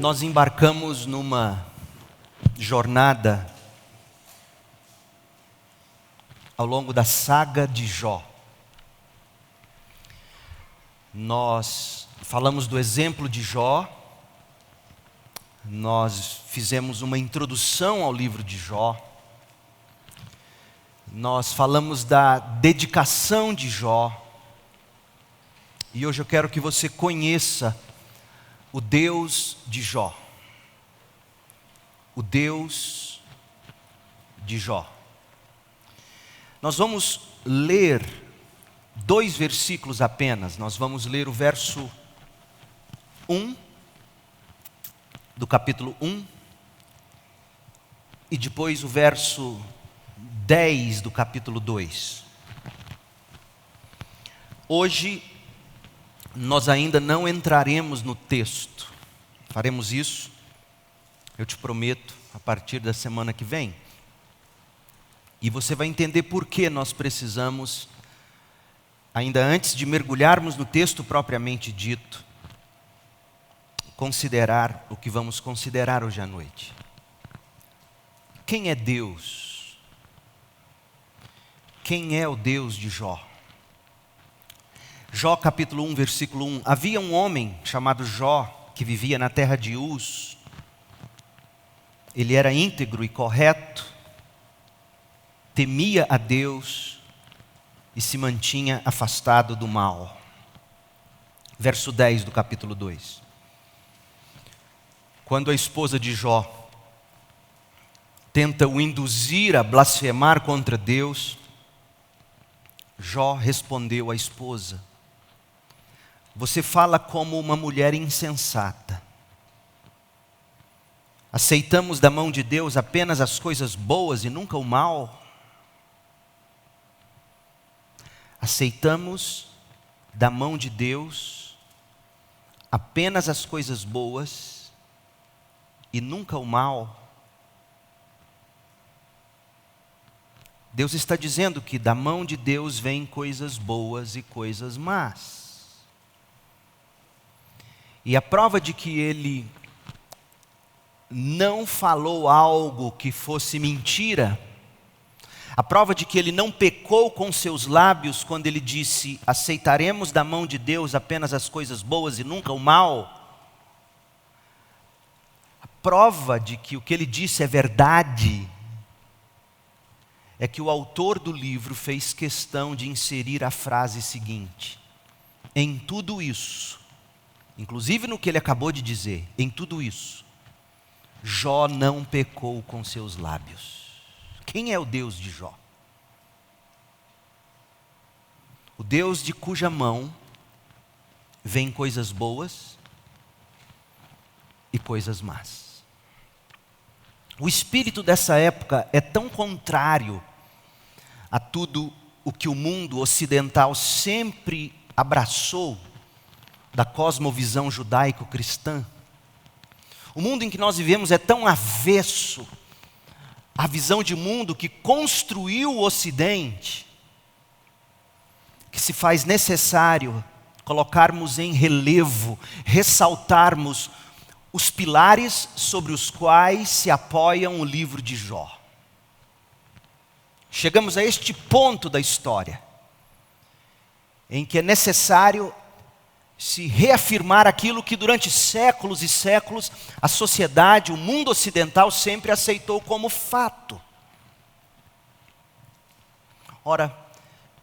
nós embarcamos numa jornada ao longo da saga de Jó. Nós falamos do exemplo de Jó, nós fizemos uma introdução ao livro de Jó, nós falamos da dedicação de Jó, e hoje eu quero que você conheça o Deus de Jó. O Deus de Jó. Nós vamos ler 2 versículos apenas. Nós vamos ler o verso 1 do capítulo 1 e depois o verso 10 do capítulo 2. Hoje nós ainda não entraremos no texto. Faremos isso, eu te prometo, a partir da semana que vem. E você vai entender por que nós precisamos, ainda antes de mergulharmos no texto propriamente dito, considerar o que vamos considerar hoje à noite. Quem é Deus? Quem é o Deus de Jó? Jó capítulo 1, versículo 1. Havia um homem chamado Jó, que vivia na terra de Uz. Ele era íntegro e correto, temia a Deus e se mantinha afastado do mal. Verso 10 do capítulo 2. Quando a esposa de Jó tenta o induzir a blasfemar contra Deus, Jó respondeu à esposa: você fala como uma mulher insensata. Aceitamos da mão de Deus apenas as coisas boas e nunca o mal? Aceitamos da mão de Deus apenas as coisas boas e nunca o mal? Deus está dizendo que da mão de Deus vêm coisas boas e coisas más. E a prova de que ele não falou algo que fosse mentira, a prova de que ele não pecou com seus lábios quando ele disse: aceitaremos da mão de Deus apenas as coisas boas e nunca o mal. A prova de que o que ele disse é verdade é que o autor do livro fez questão de inserir a frase seguinte: em tudo isso, inclusive no que ele acabou de dizer, em tudo isso, Jó não pecou com seus lábios. Quem é o Deus de Jó? O Deus de cuja mão vêm coisas boas e coisas más. O espírito dessa época é tão contrário a tudo o que o mundo ocidental sempre abraçou da cosmovisão judaico-cristã. O mundo em que nós vivemos é tão avesso à visão de mundo que construiu o Ocidente, que se faz necessário colocarmos em relevo, ressaltarmos os pilares sobre os quais se apoiam o livro de Jó. Chegamos a este ponto da história, em que é necessário se reafirmar aquilo que durante séculos e séculos a sociedade, o mundo ocidental sempre aceitou como fato. Ora,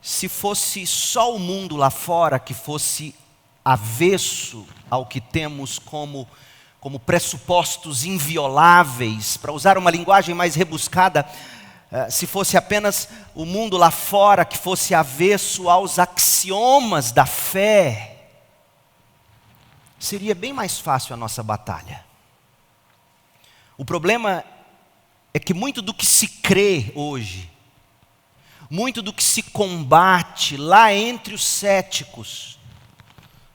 se fosse só o mundo lá fora que fosse avesso ao que temos como pressupostos invioláveis, para usar uma linguagem mais rebuscada, se fosse apenas o mundo lá fora que fosse avesso aos axiomas da fé, seria bem mais fácil a nossa batalha. O problema é que muito do que se crê hoje, muito do que se combate lá entre os céticos,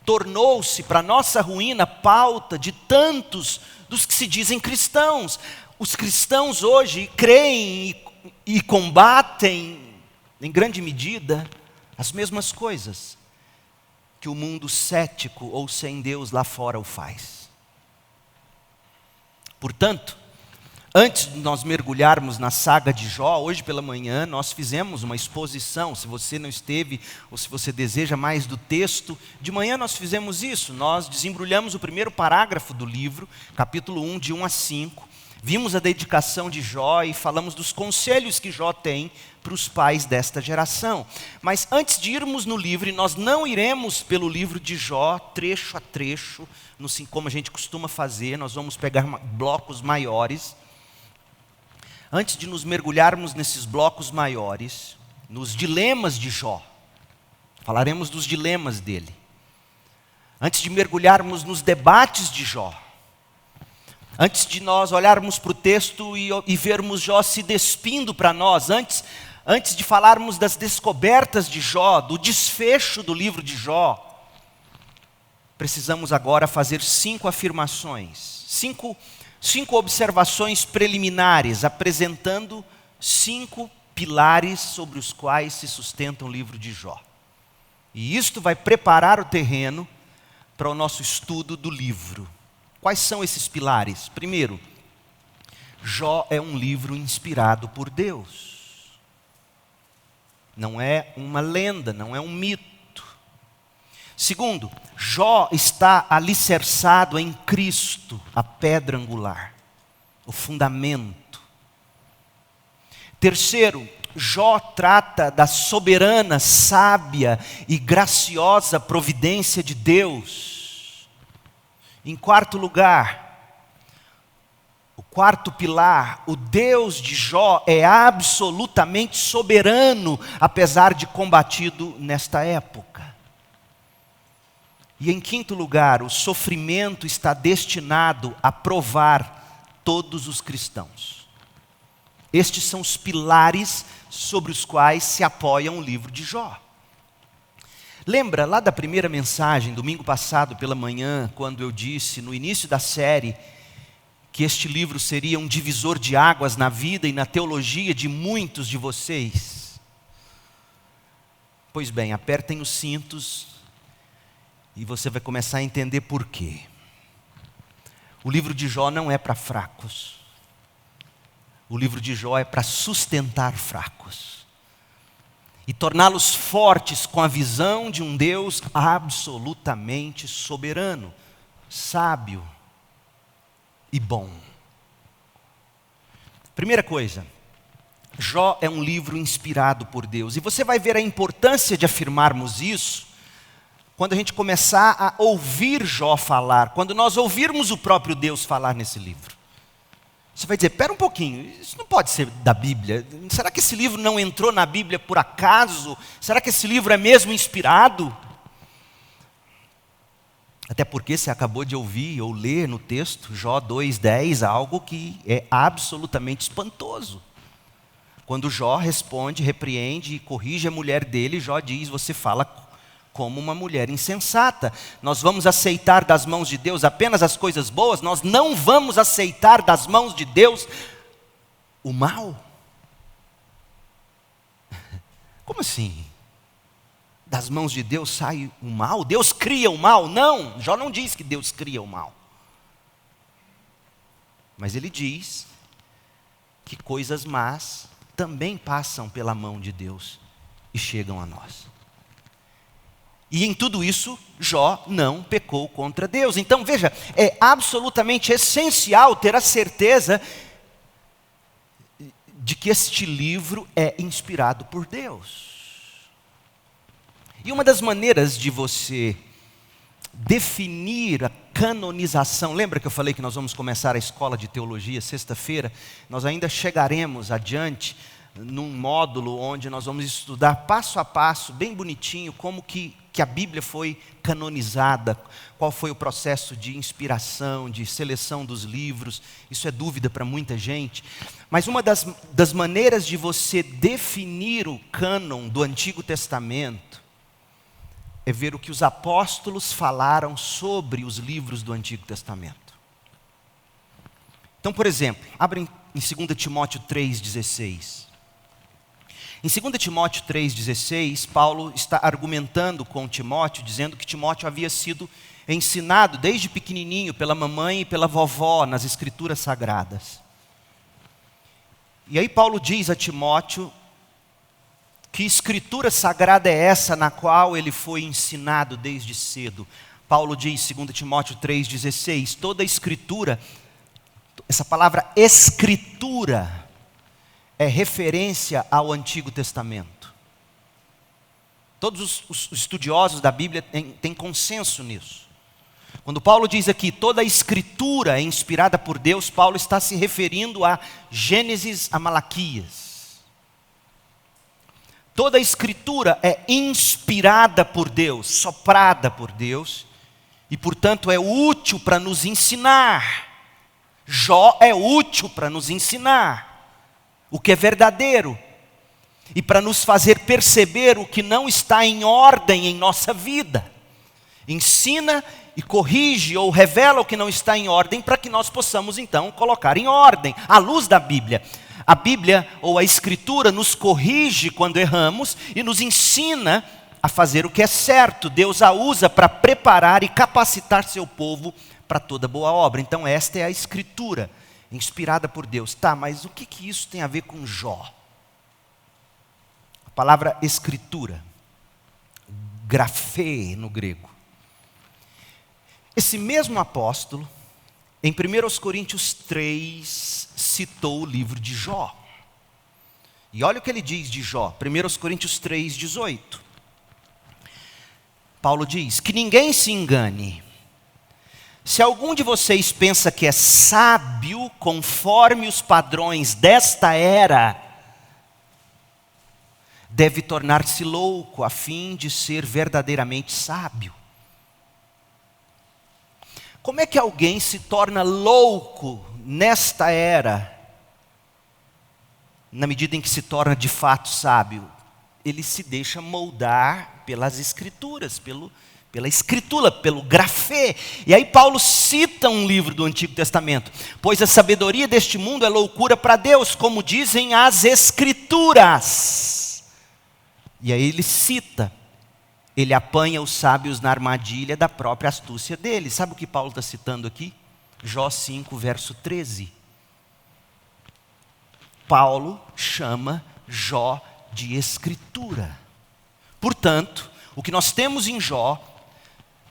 tornou-se para nossa ruína pauta de tantos dos que se dizem cristãos. Os cristãos hoje creem e combatem, em grande medida, as mesmas coisas que o mundo cético ou sem Deus lá fora o faz. Portanto, antes de nós mergulharmos na saga de Jó, hoje pela manhã nós fizemos uma exposição. Se você não esteve, ou se você deseja mais do texto, de manhã nós fizemos isso. Nós desembrulhamos o primeiro parágrafo do livro, capítulo 1, de 1 a 5. Vimos a dedicação de Jó e falamos dos conselhos que Jó tem para os pais desta geração. Mas antes de irmos no livro, nós não iremos pelo livro de Jó, trecho a trecho, como a gente costuma fazer. Nós vamos pegar blocos maiores. Antes de nos mergulharmos nesses blocos maiores, nos dilemas de Jó, falaremos dos dilemas dele. Antes de mergulharmos nos debates de Jó, antes de nós olharmos para o texto e vermos Jó se despindo para nós, antes de falarmos das descobertas de Jó, do desfecho do livro de Jó, precisamos agora fazer 5 afirmações, 5 observações preliminares, apresentando 5 pilares sobre os quais se sustenta o livro de Jó. E isto vai preparar o terreno para o nosso estudo do livro. Quais são esses pilares? Primeiro, Jó é um livro inspirado por Deus. Não é uma lenda, não é um mito. Segundo, Jó está alicerçado em Cristo, a pedra angular, o fundamento. Terceiro, Jó trata da soberana, sábia e graciosa providência de Deus. Em quarto lugar, o quarto pilar, o Deus de Jó é absolutamente soberano, apesar de combatido nesta época. E em quinto lugar, o sofrimento está destinado a provar todos os cristãos. Estes são os pilares sobre os quais se apoia o livro de Jó. Lembra lá da primeira mensagem, domingo passado pela manhã, quando eu disse no início da série que este livro seria um divisor de águas na vida e na teologia de muitos de vocês? Pois bem, apertem os cintos e você vai começar a entender por quê. O livro de Jó não é para fracos. O livro de Jó é para sustentar fracos e torná-los fortes com a visão de um Deus absolutamente soberano, sábio e bom. Primeira coisa, Jó é um livro inspirado por Deus. E você vai ver a importância de afirmarmos isso quando a gente começar a ouvir Jó falar, quando nós ouvirmos o próprio Deus falar nesse livro. Você vai dizer, espera um pouquinho, isso não pode ser da Bíblia. Será que esse livro não entrou na Bíblia por acaso? Será que esse livro é mesmo inspirado? Até porque você acabou de ouvir ou ler no texto, Jó 2:10, algo que é absolutamente espantoso. Quando Jó responde, repreende e corrige a mulher dele, Jó diz, você fala como uma mulher insensata. Nós vamos aceitar das mãos de Deus apenas as coisas boas, nós não vamos aceitar das mãos de Deus o mal. Como assim? Das mãos de Deus sai o mal? Deus cria o mal? Não, Jó não diz que Deus cria o mal. Mas ele diz que coisas más também passam pela mão de Deus e chegam a nós. E em tudo isso, Jó não pecou contra Deus. Então veja, é absolutamente essencial ter a certeza de que este livro é inspirado por Deus. E uma das maneiras de você definir a canonização, lembra que eu falei que nós vamos começar a escola de teologia sexta-feira? Nós ainda chegaremos adiante num módulo onde nós vamos estudar passo a passo, bem bonitinho, como que a Bíblia foi canonizada, qual foi o processo de inspiração, de seleção dos livros. Isso é dúvida para muita gente. Mas uma das maneiras de você definir o cânon do Antigo Testamento é ver o que os apóstolos falaram sobre os livros do Antigo Testamento. Então, por exemplo, abrem em 2 Timóteo 3,16. Em 2 Timóteo 3,16, Paulo está argumentando com Timóteo, dizendo que Timóteo havia sido ensinado desde pequenininho pela mamãe e pela vovó nas Escrituras Sagradas. E aí Paulo diz a Timóteo que Escritura Sagrada é essa na qual ele foi ensinado desde cedo. Paulo diz, 2 Timóteo 3,16, toda a Escritura, essa palavra Escritura, é referência ao Antigo Testamento. Todos os estudiosos da Bíblia têm consenso nisso. Quando Paulo diz aqui, toda a Escritura é inspirada por Deus, Paulo está se referindo a Gênesis a Malaquias. Toda a Escritura é inspirada por Deus, soprada por Deus, e portanto é útil para nos ensinar. Jó é útil para nos ensinar o que é verdadeiro, e para nos fazer perceber o que não está em ordem em nossa vida. Ensina e corrige ou revela o que não está em ordem, para que nós possamos então colocar em ordem, à luz da Bíblia. A Bíblia ou a Escritura nos corrige quando erramos e nos ensina a fazer o que é certo. Deus a usa para preparar e capacitar seu povo para toda boa obra. Então esta é a Escritura, inspirada por Deus. Tá, mas o que isso tem a ver com Jó? A palavra Escritura, grafê no grego. Esse mesmo apóstolo, em 1 Coríntios 3, citou o livro de Jó. E olha o que ele diz de Jó, 1 Coríntios 3, 18. Paulo diz, que ninguém se engane. Se algum de vocês pensa que é sábio conforme os padrões desta era, deve tornar-se louco a fim de ser verdadeiramente sábio. Como é que alguém se torna louco nesta era, na medida em que se torna de fato sábio? Ele se deixa moldar pelas Escrituras, pela Escritura, pelo grafê. E aí Paulo cita um livro do Antigo Testamento. Pois a sabedoria deste mundo é loucura para Deus, como dizem as Escrituras. E aí ele cita, ele apanha os sábios na armadilha da própria astúcia deles. Sabe o que Paulo está citando aqui? Jó 5, verso 13. Paulo chama Jó de Escritura. Portanto, o que nós temos em Jó,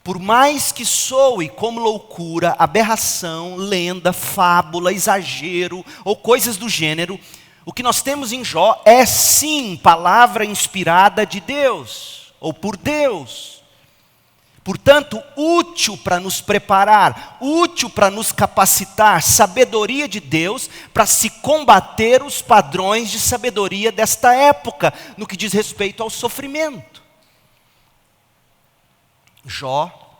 por mais que soe como loucura, aberração, lenda, fábula, exagero ou coisas do gênero, o que nós temos em Jó é sim palavra inspirada de Deus, ou por Deus. Portanto, útil para nos preparar, útil para nos capacitar, sabedoria de Deus para se combater os padrões de sabedoria desta época, no que diz respeito ao sofrimento. Jó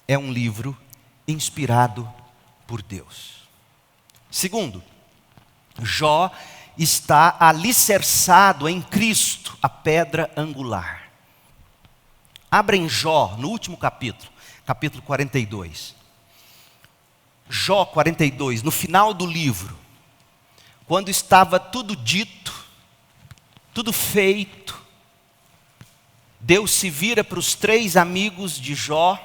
é um livro inspirado por Deus. Segundo, Jó está alicerçado em Cristo, a pedra angular. Abra em Jó, no último capítulo, capítulo 42. Jó 42, no final do livro, quando estava tudo dito, tudo feito, Deus se vira para os 3 amigos de Jó,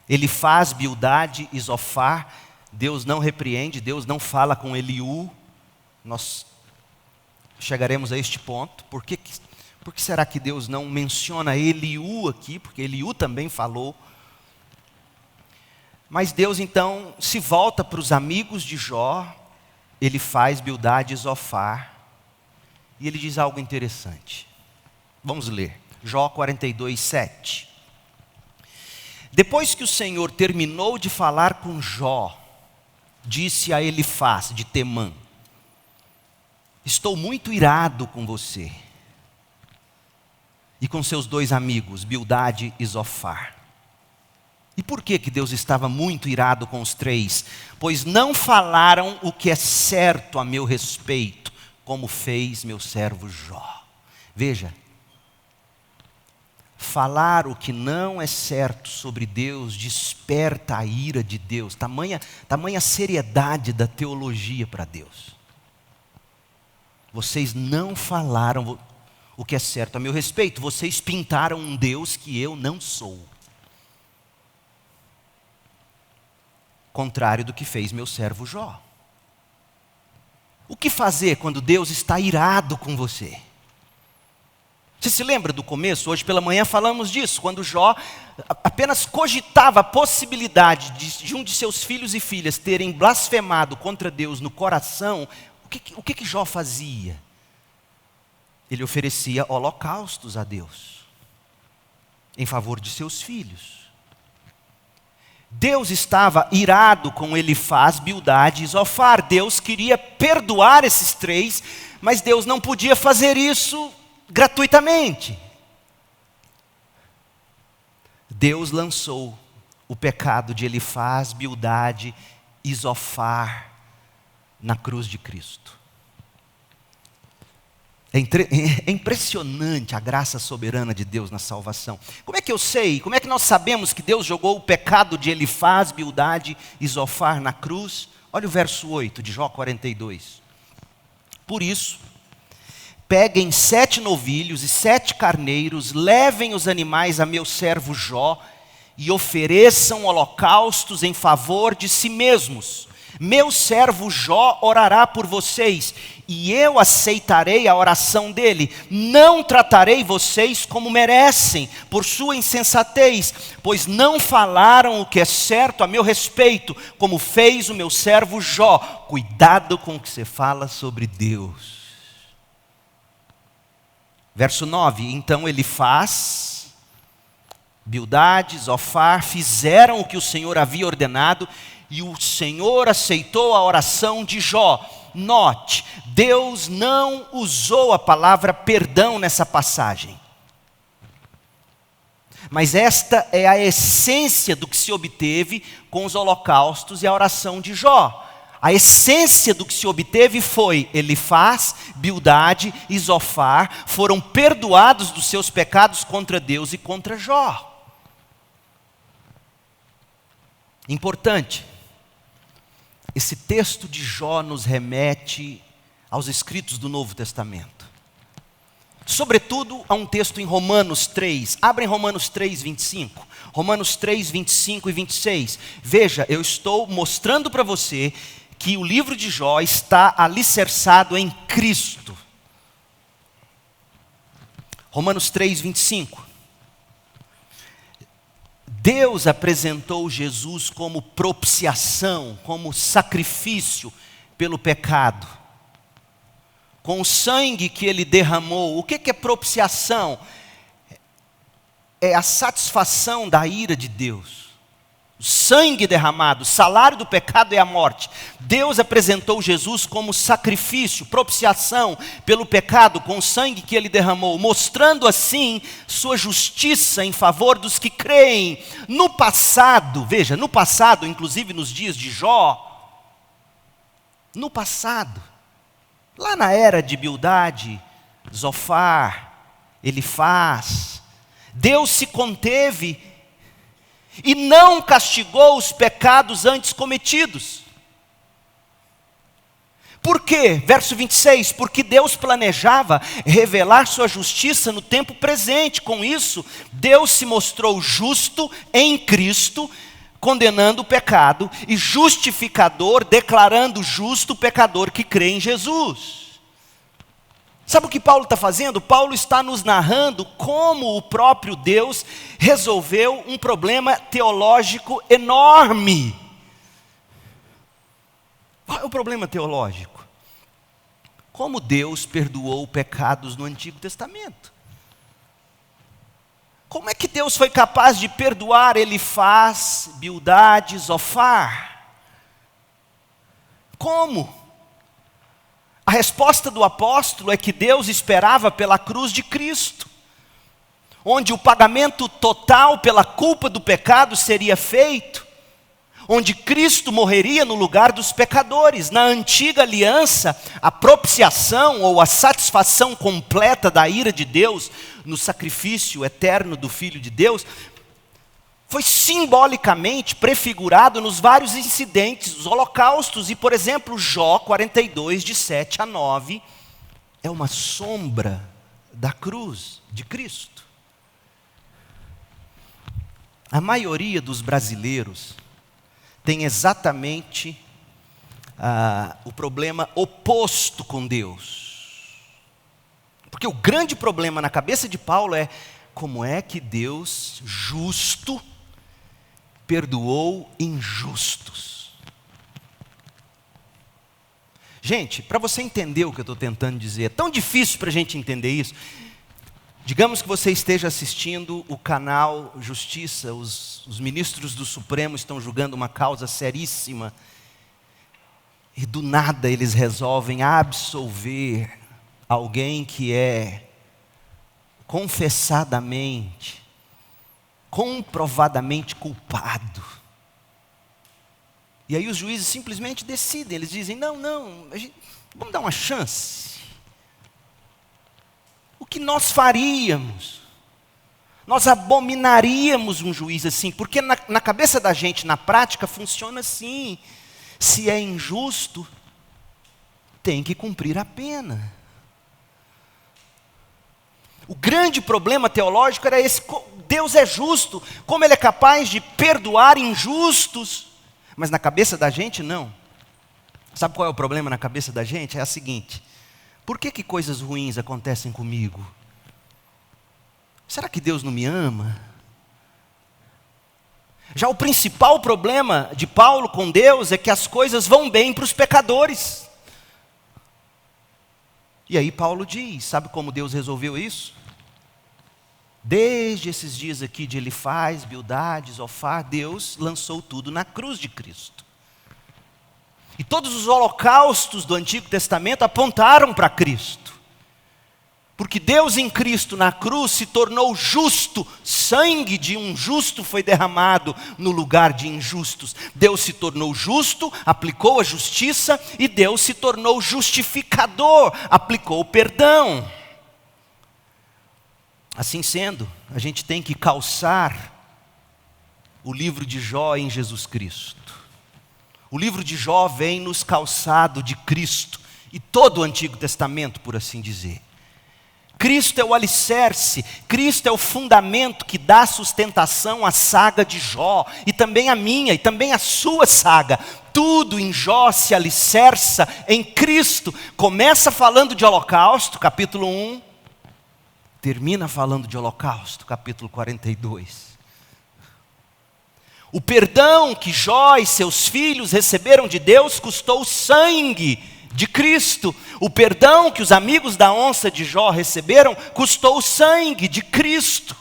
Elifaz, Bildade e Zofar. Deus não repreende, Deus não fala com Eliú. Nós chegaremos a este ponto. Por que será que Deus não menciona Eliú aqui? Porque Eliú também falou. Mas Deus então se volta para os amigos de Jó, Elifaz, Bildade e Zofar, e ele diz algo interessante. Vamos ler. Jó 42, 7. Depois que o Senhor terminou de falar com Jó, disse a Elifaz de Temã: estou muito irado com você e com seus 2 amigos, Bildade e Zofar. E por que Deus estava muito irado com os 3? Pois não falaram o que é certo a meu respeito, como fez meu servo Jó. Veja, falar o que não é certo sobre Deus desperta a ira de Deus. Tamanha seriedade da teologia para Deus. Vocês não falaram o que é certo a meu respeito. Vocês pintaram um Deus que eu não sou. Contrário do que fez meu servo Jó. O que fazer quando Deus está irado com você? Você se lembra do começo? Hoje pela manhã falamos disso, quando Jó apenas cogitava a possibilidade de um de seus filhos e filhas terem blasfemado contra Deus no coração. O que Jó fazia? Ele oferecia holocaustos a Deus, em favor de seus filhos. Deus estava irado com Elifaz, Bildade e Zofar. Deus queria perdoar esses três, mas Deus não podia fazer isso gratuitamente. Deus lançou o pecado de Elifaz, Bildade e Zofar na cruz de Cristo. É impressionante a graça soberana de Deus na salvação. Como é que eu sei? Como é que nós sabemos que Deus jogou o pecado de Elifaz, Bildade e Zofar na cruz? Olha o verso 8 de Jó 42. Por isso, peguem 7 novilhos e 7 carneiros, levem os animais a meu servo Jó e ofereçam holocaustos em favor de si mesmos. Meu servo Jó orará por vocês, e eu aceitarei a oração dele. Não tratarei vocês como merecem, por sua insensatez, pois não falaram o que é certo a meu respeito, como fez o meu servo Jó. Cuidado com o que você fala sobre Deus. Verso 9, então Elifaz, Bildade, Zofar fizeram o que o Senhor havia ordenado, e o Senhor aceitou a oração de Jó. Note, Deus não usou a palavra perdão nessa passagem. Mas esta é a essência do que se obteve com os holocaustos e a oração de Jó. A essência do que se obteve foi: Elifaz, Bildade e Zofar foram perdoados dos seus pecados contra Deus e contra Jó. Importante. Esse texto de Jó nos remete aos escritos do Novo Testamento. Sobretudo a um texto em Romanos 3. Abra em Romanos 3, 25. Romanos 3, 25 e 26. Veja, eu estou mostrando para você que o livro de Jó está alicerçado em Cristo. Romanos 3, 25. Deus apresentou Jesus como propiciação, como sacrifício pelo pecado. Com o sangue que ele derramou. O que é propiciação? É a satisfação da ira de Deus. O sangue derramado, o salário do pecado é a morte. Deus apresentou Jesus como sacrifício, propiciação pelo pecado, com o sangue que ele derramou, mostrando assim sua justiça em favor dos que creem. No passado, veja, no passado, inclusive nos dias de Jó, no passado, lá na era de Bildade, Zofar, Elifaz, Deus se conteve e não castigou os pecados antes cometidos. Por quê? Verso 26, porque Deus planejava revelar sua justiça no tempo presente. Com isso, Deus se mostrou justo em Cristo, condenando o pecado, e justificador, declarando justo o pecador que crê em Jesus. Sabe o que Paulo está fazendo? Paulo está nos narrando como o próprio Deus resolveu um problema teológico enorme. Qual é o problema teológico? Como Deus perdoou pecados no Antigo Testamento. Como é que Deus foi capaz de perdoar Elifaz, Bildade, Zofar? Como? A resposta do apóstolo é que Deus esperava pela cruz de Cristo, onde o pagamento total pela culpa do pecado seria feito, onde Cristo morreria no lugar dos pecadores. Na antiga aliança, a propiciação ou a satisfação completa da ira de Deus no sacrifício eterno do Filho de Deus foi simbolicamente prefigurado nos vários incidentes, os holocaustos. E, por exemplo, Jó 42, de 7 a 9, é uma sombra da cruz de Cristo. A maioria dos brasileiros tem exatamente o problema oposto com Deus. Porque o grande problema na cabeça de Paulo é: como é que Deus justo perdoou injustos? Gente, para você entender o que eu estou tentando dizer, é tão difícil para a gente entender isso. Digamos que você esteja assistindo o canal Justiça, os ministros do Supremo estão julgando uma causa seríssima, e do nada eles resolvem absolver alguém que é confessadamente, comprovadamente culpado. E aí os juízes simplesmente decidem, eles dizem: não, vamos dar uma chance. O que nós faríamos? Nós abominaríamos um juiz assim, porque na cabeça da gente, na prática, funciona assim: se é injusto, tem que cumprir a pena. O grande problema teológico era esse: Deus é justo, como Ele é capaz de perdoar injustos? Mas na cabeça da gente, não. Sabe qual é o problema na cabeça da gente? É a seguinte: por que coisas ruins acontecem comigo? Será que Deus não me ama? Já o principal problema de Paulo com Deus é que as coisas vão bem para os pecadores. E aí Paulo diz: sabe como Deus resolveu isso? Desde esses dias aqui de Elifaz, Bildade, Zofar, Deus lançou tudo na cruz de Cristo. E todos os holocaustos do Antigo Testamento apontaram para Cristo. Porque Deus em Cristo na cruz se tornou justo, sangue de um justo foi derramado no lugar de injustos. Deus se tornou justo, aplicou a justiça, e Deus se tornou justificador, aplicou o perdão. Assim sendo, a gente tem que calçar o livro de Jó em Jesus Cristo. O livro de Jó vem nos calçado de Cristo, e todo o Antigo Testamento, por assim dizer. Cristo é o alicerce, Cristo é o fundamento que dá sustentação à saga de Jó, e também a minha, e também a sua saga. Tudo em Jó se alicerça em Cristo. Começa falando de holocausto, capítulo 1, termina falando de holocausto, capítulo 42. O perdão que Jó e seus filhos receberam de Deus custou o sangue de Cristo. O perdão que os amigos da onça de Jó receberam custou o sangue de Cristo.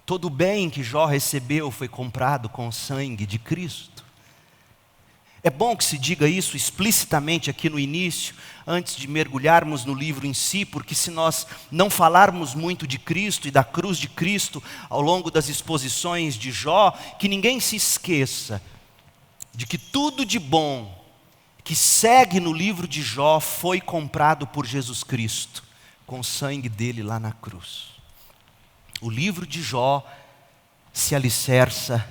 Todo o bem que Jó recebeu foi comprado com o sangue de Cristo. É bom que se diga isso explicitamente aqui no início, antes de mergulharmos no livro em si, porque se nós não falarmos muito de Cristo e da cruz de Cristo ao longo das exposições de Jó, que ninguém se esqueça de que tudo de bom que segue no livro de Jó foi comprado por Jesus Cristo, com o sangue dele lá na cruz. O livro de Jó se alicerça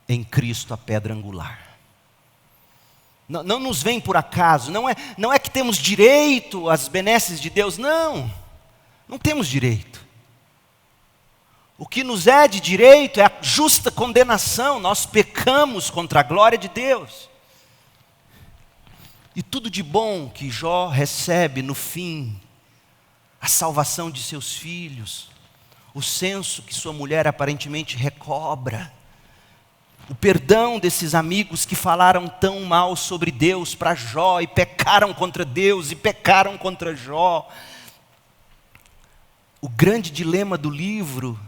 em Cristo, a pedra angular. Não nos vem por acaso, não é que temos direito às benesses de Deus, não temos direito. O que nos é de direito é a justa condenação. Nós pecamos contra a glória de Deus. E tudo de bom que Jó recebe no fim, a salvação de seus filhos, o censo que sua mulher aparentemente recobra, o perdão desses amigos que falaram tão mal sobre Deus para Jó e pecaram contra Deus e pecaram contra Jó. O grande dilema do livro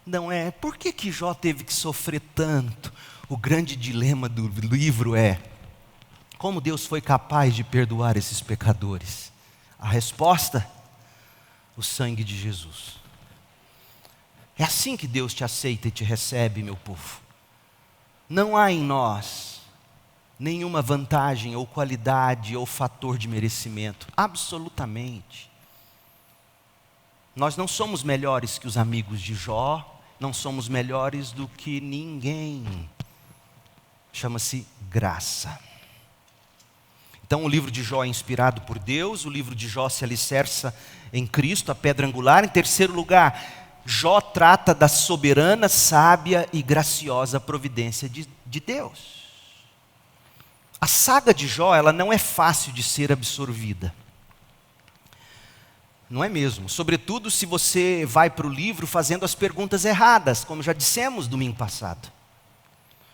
não é por que Jó teve que sofrer tanto. O grande dilema do livro é como Deus foi capaz de perdoar esses pecadores. A resposta: o sangue de Jesus. É assim que Deus te aceita e te recebe, meu povo. Não há em nós nenhuma vantagem ou qualidade ou fator de merecimento, absolutamente. Nós não somos melhores que os amigos de Jó, não somos melhores do que ninguém. Chama-se graça. Então o livro de Jó é inspirado por Deus, o livro de Jó se alicerça em Cristo, a pedra angular. Em terceiro lugar, Jó trata da soberana, sábia e graciosa providência de Deus. A saga de Jó, ela não é fácil de ser absorvida. Não é mesmo? Sobretudo se você vai para o livro fazendo as perguntas erradas, como já dissemos domingo passado.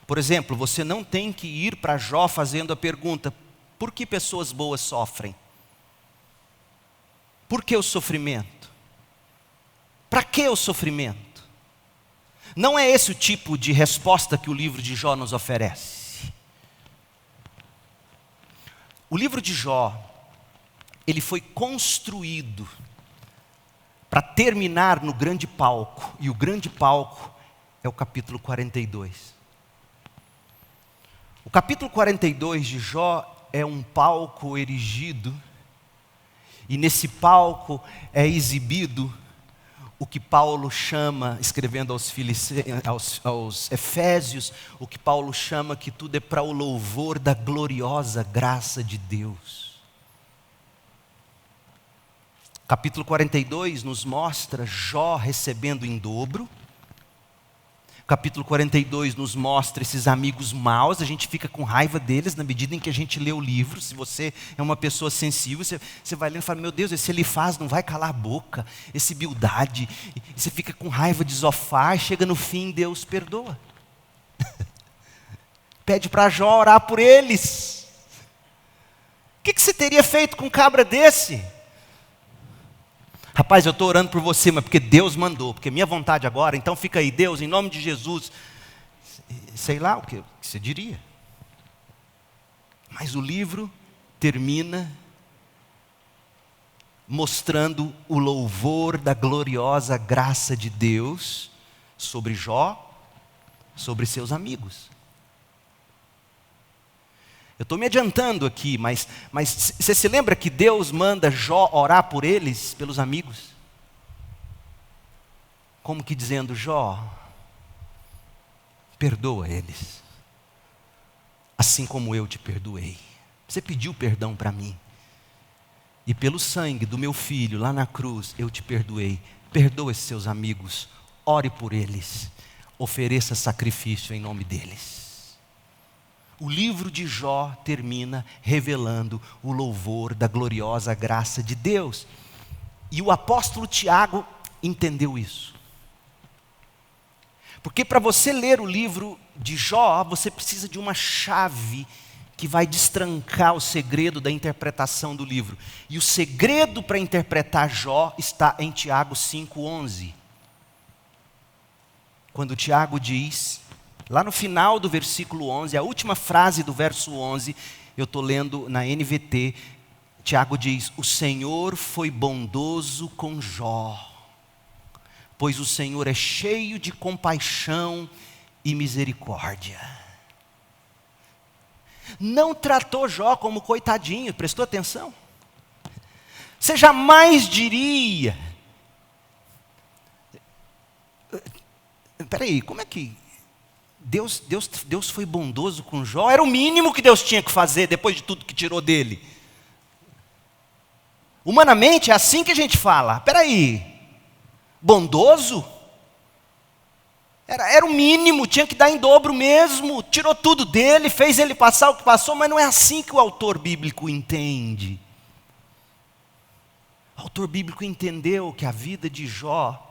Por exemplo, você não tem que ir para Jó fazendo a pergunta: por que pessoas boas sofrem? Por que o sofrimento? Para que o sofrimento? Não é esse o tipo de resposta que o livro de Jó nos oferece. O livro de Jó, ele foi construído para terminar no grande palco, e o grande palco é o capítulo 42. O capítulo 42 de Jó é um palco erigido, e nesse palco é exibido o que Paulo chama, escrevendo aos Efésios, o que Paulo chama que tudo é para o louvor da gloriosa graça de Deus. Capítulo 42 nos mostra Jó recebendo em dobro. Capítulo 42 nos mostra esses amigos maus, a gente fica com raiva deles na medida em que a gente lê o livro. Se você é uma pessoa sensível, você vai lendo e fala: meu Deus, esse Elifaz não vai calar a boca, esse Bildade. E você fica com raiva de Zofar, chega no fim, Deus perdoa. Pede para Jó orar por eles. O que você teria feito com um cabra desse? Rapaz, eu estou orando por você, mas porque Deus mandou, porque é minha vontade agora, então fica aí, Deus, em nome de Jesus. Sei lá o que você diria. Mas o livro termina mostrando o louvor da gloriosa graça de Deus sobre Jó, sobre seus amigos. Eu estou me adiantando aqui, mas você se lembra que Deus manda Jó orar por eles, pelos amigos? Como que dizendo: Jó, perdoa eles, assim como eu te perdoei. Você pediu perdão para mim, e pelo sangue do meu filho lá na cruz, eu te perdoei. Perdoa esses seus amigos, ore por eles, ofereça sacrifício em nome deles. O livro de Jó termina revelando o louvor da gloriosa graça de Deus. E o apóstolo Tiago entendeu isso. Porque para você ler o livro de Jó, você precisa de uma chave que vai destrancar o segredo da interpretação do livro. E o segredo para interpretar Jó está em Tiago 5,11. Quando Tiago diz, lá no final do versículo 11, a última frase do verso 11, eu estou lendo na NVT, Tiago diz: o Senhor foi bondoso com Jó, pois o Senhor é cheio de compaixão e misericórdia. Não tratou Jó como coitadinho, prestou atenção? Você jamais diria: peraí, como é que Deus foi bondoso com Jó? Era o mínimo que Deus tinha que fazer depois de tudo que tirou dele. Humanamente é assim que a gente fala. Peraí, bondoso? Era o mínimo, tinha que dar em dobro mesmo. Tirou tudo dele, fez ele passar o que passou, mas não é assim que o autor bíblico entende. O autor bíblico entendeu que a vida de Jó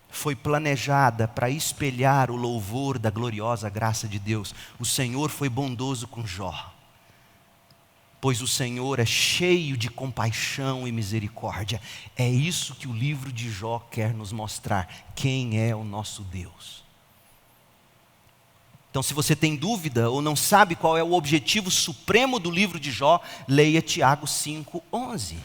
foi planejada para espelhar o louvor da gloriosa graça de Deus. O Senhor foi bondoso com Jó, pois o Senhor é cheio de compaixão e misericórdia. É isso que o livro de Jó quer nos mostrar, quem é o nosso Deus. Então, se você tem dúvida ou não sabe qual é o objetivo supremo do livro de Jó, leia Tiago 5,11.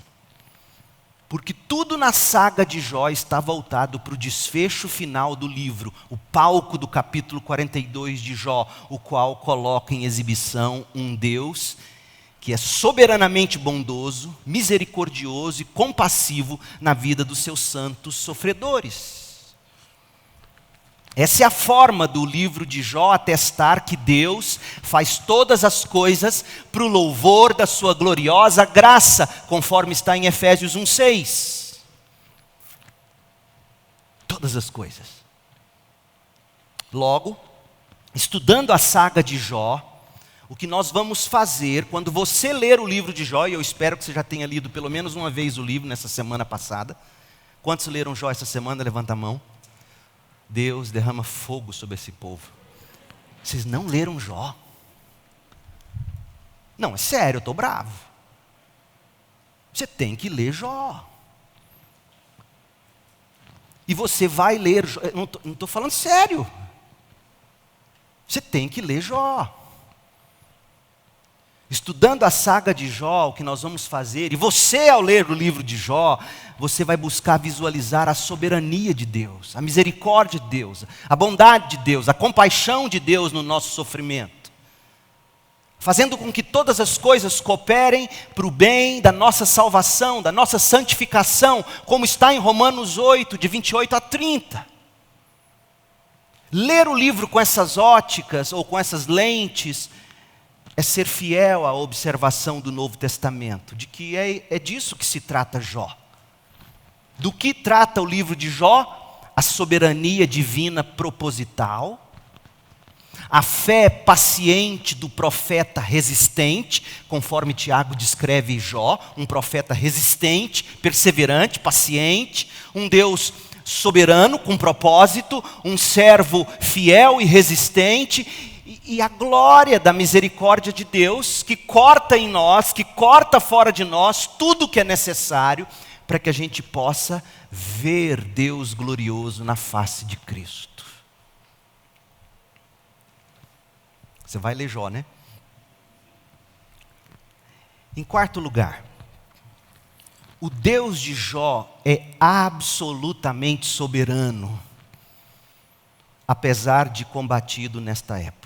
Porque tudo na saga de Jó está voltado para o desfecho final do livro, o palco do capítulo 42 de Jó, o qual coloca em exibição um Deus que é soberanamente bondoso, misericordioso e compassivo na vida dos seus santos sofredores. Essa é a forma do livro de Jó atestar que Deus faz todas as coisas para o louvor da sua gloriosa graça, conforme está em Efésios 1:6. Todas as coisas. Logo, estudando a saga de Jó, o que nós vamos fazer quando você ler o livro de Jó, e eu espero que você já tenha lido pelo menos uma vez o livro nessa semana passada. Quantos leram Jó essa semana? Levanta a mão. Deus derrama fogo sobre esse povo. Vocês não leram Jó? Não, é sério, eu estou bravo. Você tem que ler Jó. E você vai ler Jó. Não estou falando sério. Você tem que ler Jó. Estudando a saga de Jó, o que nós vamos fazer, e você ao ler o livro de Jó, você vai buscar visualizar a soberania de Deus, a misericórdia de Deus, a bondade de Deus, a compaixão de Deus no nosso sofrimento, fazendo com que todas as coisas cooperem para o bem da nossa salvação, da nossa santificação, como está em Romanos 8, de 28 a 30. Ler o livro com essas óticas, ou com essas lentes, é ser fiel à observação do Novo Testamento, de que é disso que se trata Jó. Do que trata o livro de Jó? A soberania divina proposital, a fé paciente do profeta resistente, conforme Tiago descreve Jó, um profeta resistente, perseverante, paciente, um Deus soberano com propósito, um servo fiel e resistente, e a glória da misericórdia de Deus, que corta em nós, que corta fora de nós tudo o que é necessário para que a gente possa ver Deus glorioso na face de Cristo. Você vai ler Jó, né? Em quarto lugar, o Deus de Jó é absolutamente soberano, apesar de combatido nesta época.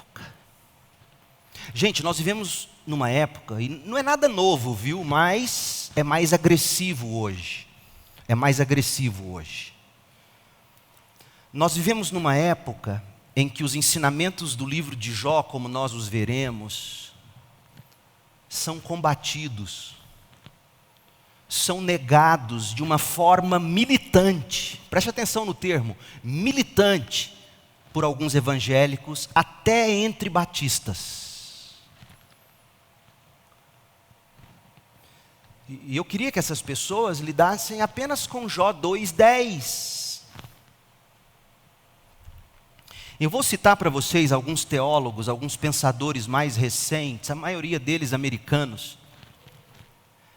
Gente, nós vivemos numa época, e não é nada novo, viu? Mas é mais agressivo hoje. É mais agressivo hoje. Nós vivemos numa época em que os ensinamentos do livro de Jó, como nós os veremos, são combatidos, são negados de uma forma militante. Preste atenção no termo, militante, por alguns evangélicos, até entre batistas. E eu queria que essas pessoas lidassem apenas com Jó 2:10. Eu vou citar para vocês alguns teólogos, alguns pensadores mais recentes, a maioria deles americanos.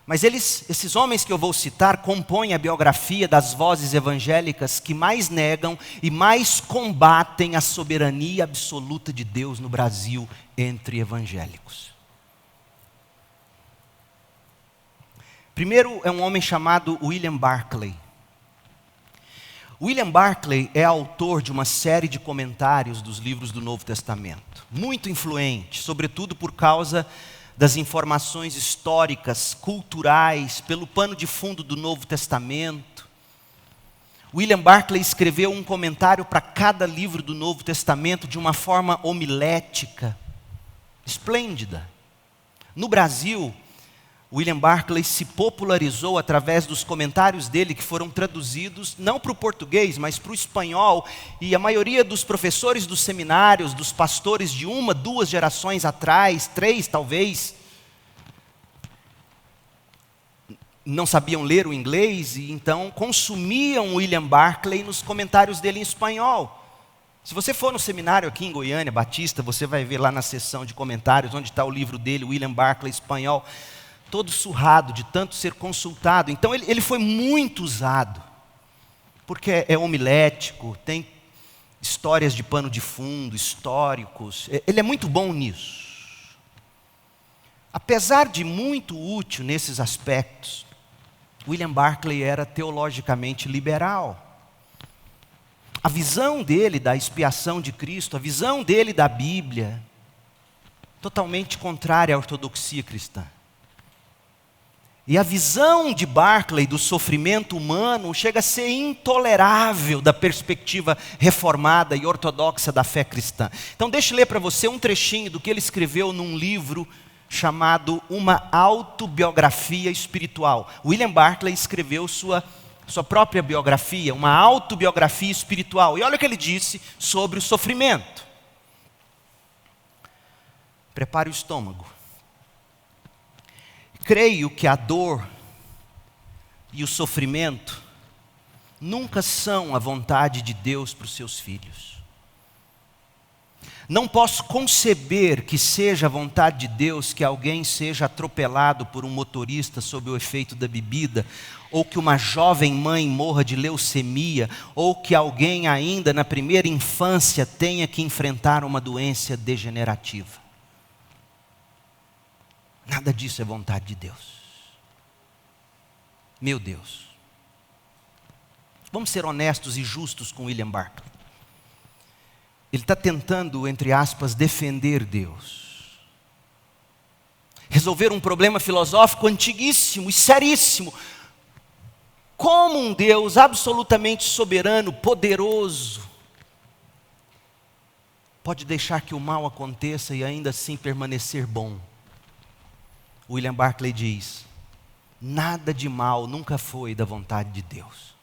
Mas esses homens que eu vou citar compõem a biografia das vozes evangélicas que mais negam e mais combatem a soberania absoluta de Deus no Brasil entre evangélicos. Primeiro é um homem chamado William Barclay. William Barclay é autor de uma série de comentários dos livros do Novo Testamento, muito influente, sobretudo por causa das informações históricas, culturais, pelo pano de fundo do Novo Testamento. William Barclay escreveu um comentário para cada livro do Novo Testamento de uma forma homilética, esplêndida. No Brasil, William Barclay se popularizou através dos comentários dele que foram traduzidos não para o português, mas para o espanhol, e a maioria dos professores dos seminários, dos pastores de 1, 2 gerações atrás, 3 talvez, não sabiam ler o inglês e então consumiam William Barclay nos comentários dele em espanhol. Se você for no seminário aqui em Goiânia, Batista, você vai ver lá na seção de comentários onde está o livro dele, William Barclay espanhol, todo surrado de tanto ser consultado. Então ele foi muito usado, porque é homilético, tem histórias de pano de fundo, históricos, ele é muito bom nisso. Apesar de muito útil nesses aspectos, William Barclay era teologicamente liberal. A visão dele da expiação de Cristo, a visão dele da Bíblia, totalmente contrária à ortodoxia cristã. E a visão de Barclay do sofrimento humano chega a ser intolerável da perspectiva reformada e ortodoxa da fé cristã. Então deixa eu ler para você um trechinho do que ele escreveu num livro chamado Uma Autobiografia Espiritual. William Barclay escreveu sua própria biografia, uma autobiografia espiritual. E olha o que ele disse sobre o sofrimento. Prepare o estômago. Creio que a dor e o sofrimento nunca são a vontade de Deus para os seus filhos. Não posso conceber que seja a vontade de Deus que alguém seja atropelado por um motorista sob o efeito da bebida, ou que uma jovem mãe morra de leucemia, ou que alguém ainda na primeira infância tenha que enfrentar uma doença degenerativa. Nada disso é vontade de Deus. Meu Deus. Vamos ser honestos e justos com William Barclay. Ele está tentando, entre aspas, defender Deus. Resolver um problema filosófico antiguíssimo e seríssimo. Como um Deus absolutamente soberano, poderoso, pode deixar que o mal aconteça e ainda assim permanecer bom? William Barclay diz: nada de mal nunca foi da vontade de Deus.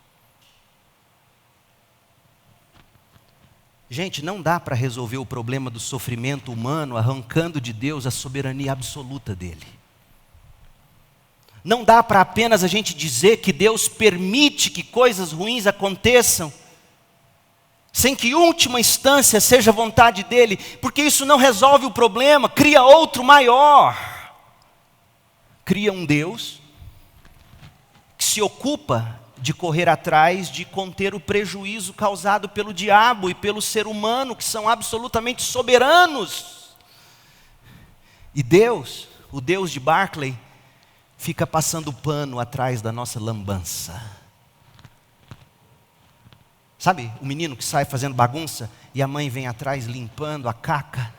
Gente, não dá para resolver o problema do sofrimento humano arrancando de Deus a soberania absoluta dele. Não dá para apenas a gente dizer que Deus permite que coisas ruins aconteçam, sem que em última instância seja vontade dele, porque isso não resolve o problema, cria outro maior. Cria um Deus que se ocupa de correr atrás de conter o prejuízo causado pelo diabo e pelo ser humano, que são absolutamente soberanos. E Deus, o Deus de Barclay, fica passando pano atrás da nossa lambança. Sabe o menino que sai fazendo bagunça e a mãe vem atrás limpando a caca?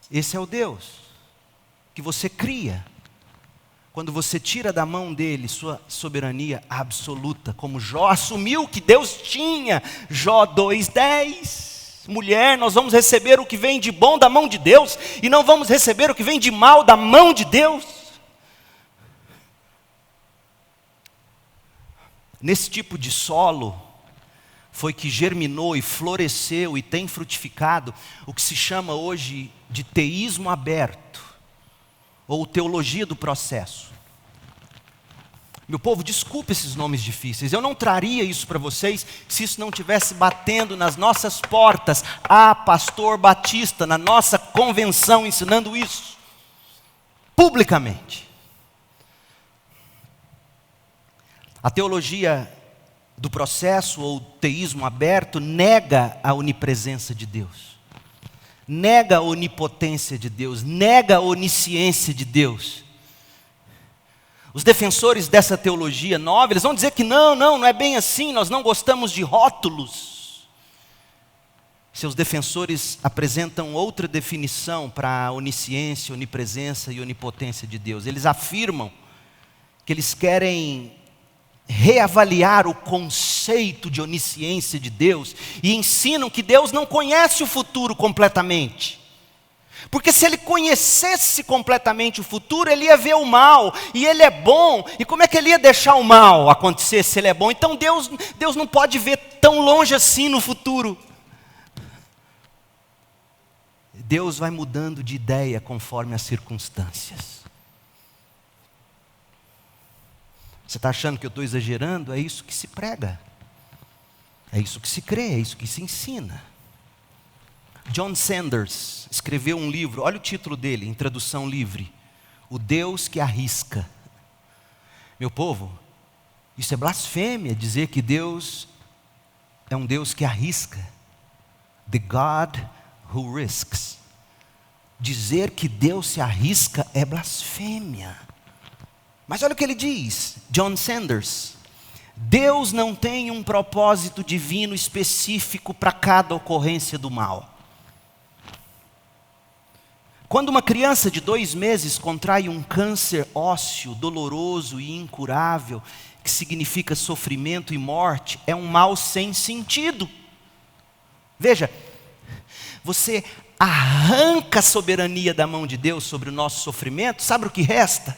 Esse é o Deus que você cria quando você tira da mão dele sua soberania absoluta, como Jó assumiu que Deus tinha. Jó 2:10. Mulher, nós vamos receber o que vem de bom da mão de Deus e não vamos receber o que vem de mal da mão de Deus. Nesse tipo de solo foi que germinou e floresceu e tem frutificado o que se chama hoje de teísmo aberto, ou teologia do processo. Meu povo, desculpe esses nomes difíceis, eu não traria isso para vocês se isso não estivesse batendo nas nossas portas. Pastor Batista, na nossa convenção, ensinando isso, publicamente. A teologia do processo, ou teísmo aberto, nega a onipresença de Deus, nega a onipotência de Deus, nega a onisciência de Deus. Os defensores dessa teologia nova, eles vão dizer que não é bem assim, nós não gostamos de rótulos. Seus defensores apresentam outra definição para a onisciência, onipresença e onipotência de Deus. Eles afirmam que eles querem reavaliar o conceito de onisciência de Deus e ensinam que Deus não conhece o futuro completamente. Porque se ele conhecesse completamente o futuro, ele ia ver o mal, e ele é bom, e como é que ele ia deixar o mal acontecer se ele é bom? Então Deus não pode ver tão longe assim no futuro. Deus vai mudando de ideia conforme as circunstâncias. Você está achando que eu estou exagerando? É isso que se prega, é isso que se crê, é isso que se ensina. John Sanders escreveu um livro, olha o título dele, em tradução livre: O Deus que Arrisca. Meu povo, isso é blasfêmia, dizer que Deus é um Deus que arrisca. The God who risks. Dizer que Deus se arrisca é blasfêmia. Mas olha o que ele diz, John Sanders: Deus não tem um propósito divino específico para cada ocorrência do mal. Quando uma criança de 2 meses contrai um câncer ósseo doloroso e incurável, que significa sofrimento e morte, é um mal sem sentido. Veja, você arranca a soberania da mão de Deus sobre o nosso sofrimento, sabe o que resta?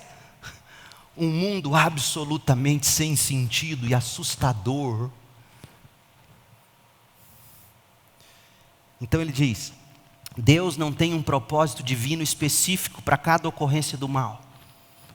Um mundo absolutamente sem sentido e assustador. Então ele diz: Deus não tem um propósito divino específico para cada ocorrência do mal.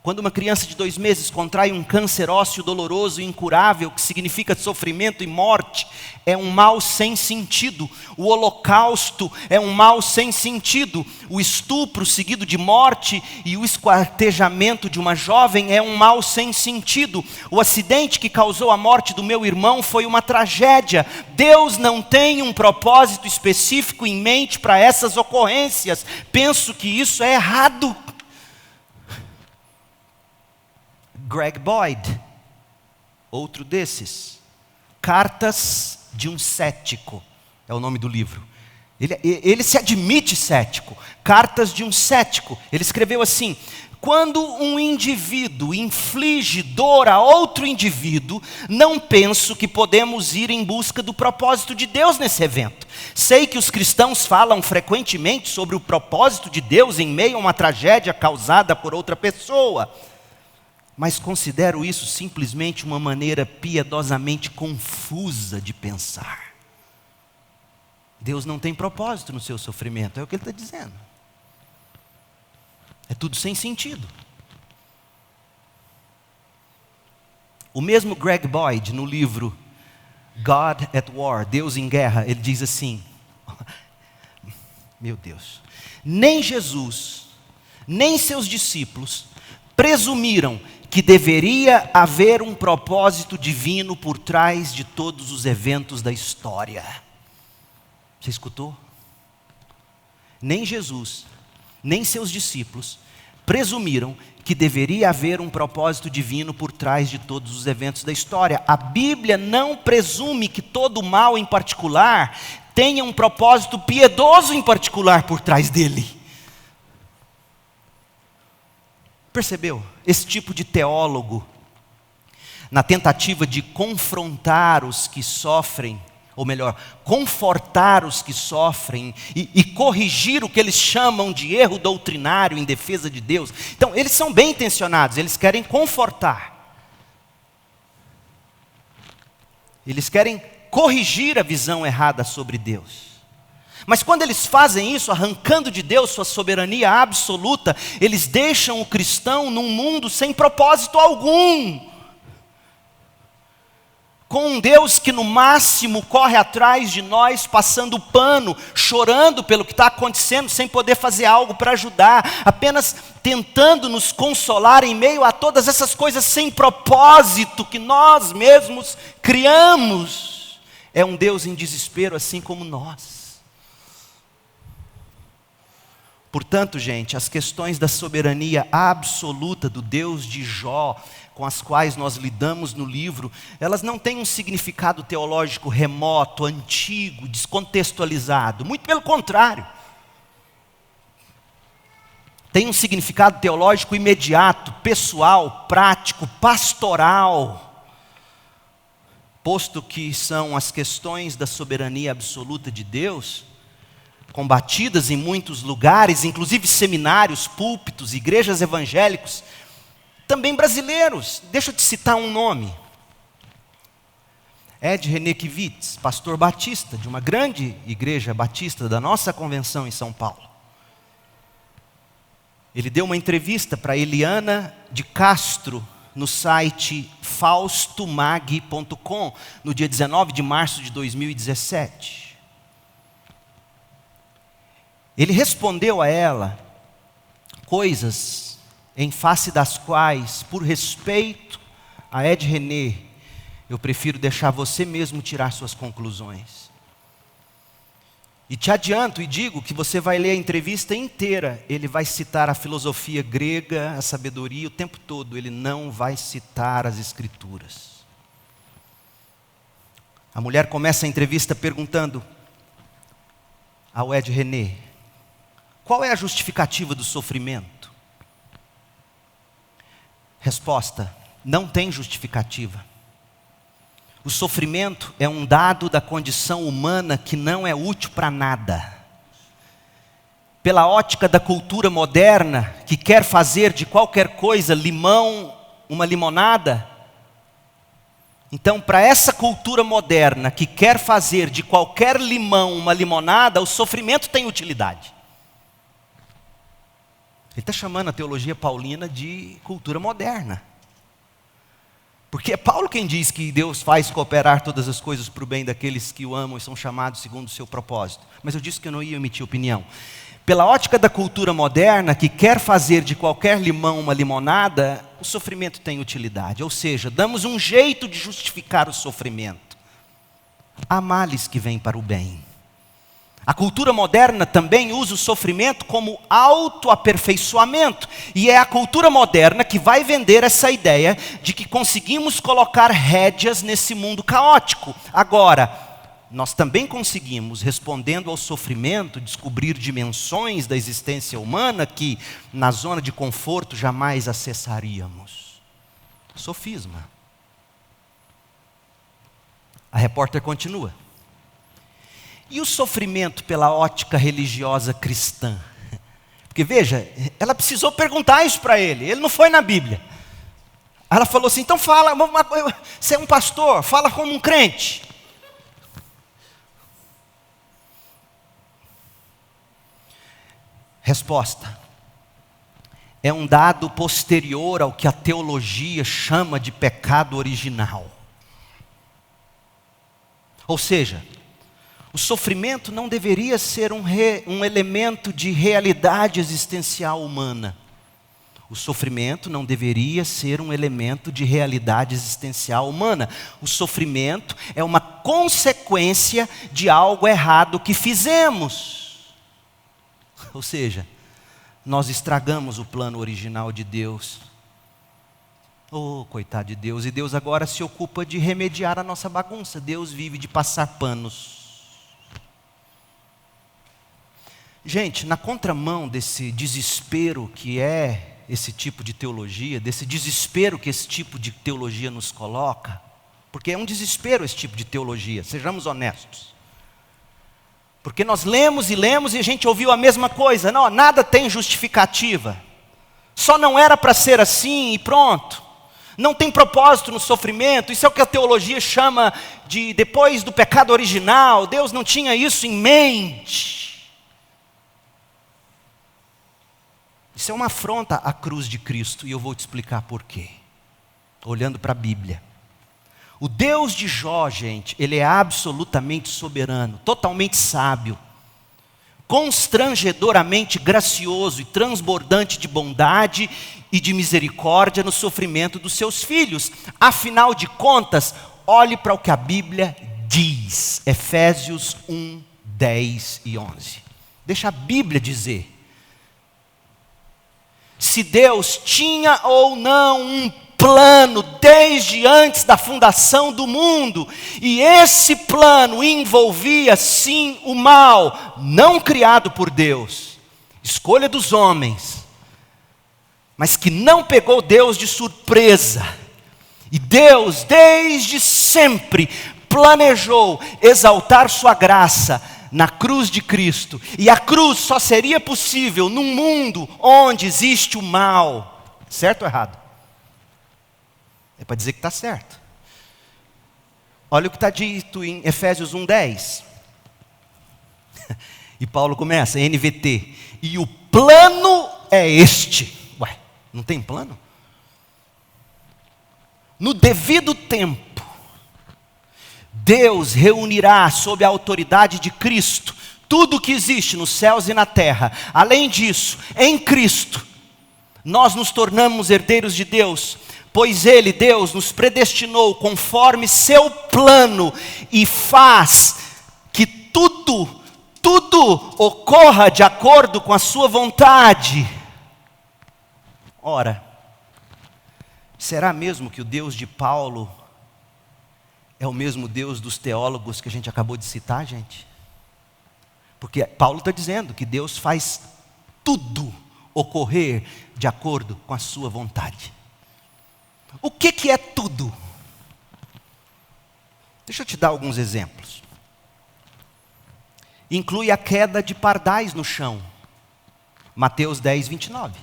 Quando uma criança de 2 meses contrai um câncer ósseo doloroso e incurável, que significa sofrimento e morte, é um mal sem sentido. O holocausto é um mal sem sentido. O estupro seguido de morte e o esquartejamento de uma jovem é um mal sem sentido. O acidente que causou a morte do meu irmão foi uma tragédia. Deus não tem um propósito específico em mente para essas ocorrências. Penso que isso é errado. Greg Boyd, outro desses, Cartas de um Cético, é o nome do livro. Ele se admite cético. Cartas de um Cético. Ele escreveu assim: quando um indivíduo inflige dor a outro indivíduo, não penso que podemos ir em busca do propósito de Deus nesse evento. Sei que os cristãos falam frequentemente sobre o propósito de Deus em meio a uma tragédia causada por outra pessoa, mas considero isso simplesmente uma maneira piedosamente confusa de pensar. Deus não tem propósito no seu sofrimento, é o que ele está dizendo. É tudo sem sentido. O mesmo Greg Boyd, no livro God at War, Deus em Guerra, ele diz assim: meu Deus, nem Jesus, nem seus discípulos presumiram que deveria haver um propósito divino por trás de todos os eventos da história. Você escutou? Nem Jesus, nem seus discípulos presumiram que deveria haver um propósito divino por trás de todos os eventos da história. A Bíblia não presume que todo mal em particular tenha um propósito piedoso em particular por trás dele. Percebeu? Esse tipo de teólogo, na tentativa de confrontar os que sofrem, ou melhor, confortar os que sofrem e corrigir o que eles chamam de erro doutrinário em defesa de Deus. Então, eles são bem intencionados, eles querem confortar. Eles querem corrigir a visão errada sobre Deus. Mas quando eles fazem isso, arrancando de Deus sua soberania absoluta, eles deixam o cristão num mundo sem propósito algum. Com um Deus que no máximo corre atrás de nós, passando pano, chorando pelo que está acontecendo, sem poder fazer algo para ajudar, apenas tentando nos consolar em meio a todas essas coisas sem propósito que nós mesmos criamos. É um Deus em desespero, assim como nós. Portanto, gente, as questões da soberania absoluta do Deus de Jó, com as quais nós lidamos no livro, elas não têm um significado teológico remoto, antigo, descontextualizado. Muito pelo contrário. Tem um significado teológico imediato, pessoal, prático, pastoral. Posto que são as questões da soberania absoluta de Deus, combatidas em muitos lugares, inclusive seminários, púlpitos, igrejas evangélicos, também brasileiros. Deixa eu te citar um nome. Ed Renekiewicz, pastor batista de uma grande igreja batista da nossa convenção em São Paulo. Ele deu uma entrevista para Eliana de Castro no site faustomag.com no dia 19 de março de 2017. Ele respondeu a ela coisas em face das quais, por respeito a Ed René, eu prefiro deixar você mesmo tirar suas conclusões. E te adianto e digo que você vai ler a entrevista inteira, ele vai citar a filosofia grega, a sabedoria o tempo todo, ele não vai citar as escrituras. A mulher começa a entrevista perguntando ao Ed René: Qual é a justificativa do sofrimento? Resposta: não tem justificativa. O sofrimento é um dado da condição humana que não é útil para nada. Pela ótica da cultura moderna, que quer fazer de qualquer coisa limão uma limonada, então, para essa cultura moderna que quer fazer de qualquer limão uma limonada, o sofrimento tem utilidade. Ele está chamando a teologia paulina de cultura moderna. Porque é Paulo quem diz que Deus faz cooperar todas as coisas para o bem daqueles que o amam e são chamados segundo o seu propósito. Mas eu disse que eu não ia emitir opinião. Pela ótica da cultura moderna, que quer fazer de qualquer limão uma limonada, o sofrimento tem utilidade. Ou seja, damos um jeito de justificar o sofrimento. Há males que vêm para o bem. A cultura moderna também usa o sofrimento como autoaperfeiçoamento. E é a cultura moderna que vai vender essa ideia de que conseguimos colocar rédeas nesse mundo caótico. Agora, nós também conseguimos, respondendo ao sofrimento, descobrir dimensões da existência humana que, na zona de conforto, jamais acessaríamos. Sofisma. A repórter continua. E o sofrimento pela ótica religiosa cristã? Porque veja, ela precisou perguntar isso para ele. Ele não foi na Bíblia. Ela falou assim, então fala, você é um pastor, fala como um crente. Resposta: é um dado posterior ao que a teologia chama de pecado original. Ou seja, o sofrimento não deveria ser um elemento de realidade existencial humana. O sofrimento não deveria ser um elemento de realidade existencial humana. O sofrimento é uma consequência de algo errado que fizemos. Ou seja, nós estragamos o plano original de Deus. Oh, coitado de Deus. E Deus agora se ocupa de remediar a nossa bagunça. Deus vive de passar panos. Gente, na contramão desse desespero que é esse tipo de teologia, desse desespero que esse tipo de teologia nos coloca, porque é um desespero esse tipo de teologia, sejamos honestos. Porque nós lemos e a gente ouviu a mesma coisa. Não, nada tem justificativa. Só não era para ser assim e pronto. Não tem propósito no sofrimento. Isso é o que a teologia chama de depois do pecado original. Deus não tinha isso em mente. Isso é uma afronta à cruz de Cristo, e eu vou te explicar por quê. Olhando para a Bíblia. O Deus de Jó, gente, ele é absolutamente soberano, totalmente sábio, constrangedoramente gracioso e transbordante de bondade e de misericórdia no sofrimento dos seus filhos. Afinal de contas, olhe para o que a Bíblia diz. Efésios 1, 10 e 11. Deixa a Bíblia dizer. Se Deus tinha ou não um plano desde antes da fundação do mundo, e esse plano envolvia sim o mal, não criado por Deus, escolha dos homens, mas que não pegou Deus de surpresa. E Deus desde sempre planejou exaltar sua graça na cruz de Cristo. E a cruz só seria possível num mundo onde existe o mal. Certo ou errado? É para dizer que está certo. Olha o que está dito em Efésios 1:10. E Paulo começa, NVT. E o plano é este. Ué, não tem plano? No devido tempo, Deus reunirá sob a autoridade de Cristo tudo o que existe nos céus e na terra. Além disso, em Cristo, nós nos tornamos herdeiros de Deus, pois Ele, Deus, nos predestinou conforme seu plano e faz que tudo ocorra de acordo com a sua vontade. Ora, será mesmo que o Deus de Paulo é o mesmo Deus dos teólogos que a gente acabou de citar, gente? Porque Paulo está dizendo que Deus faz tudo ocorrer de acordo com a sua vontade. O que é tudo? Deixa eu te dar alguns exemplos. Inclui a queda de pardais no chão. Mateus 10, 29.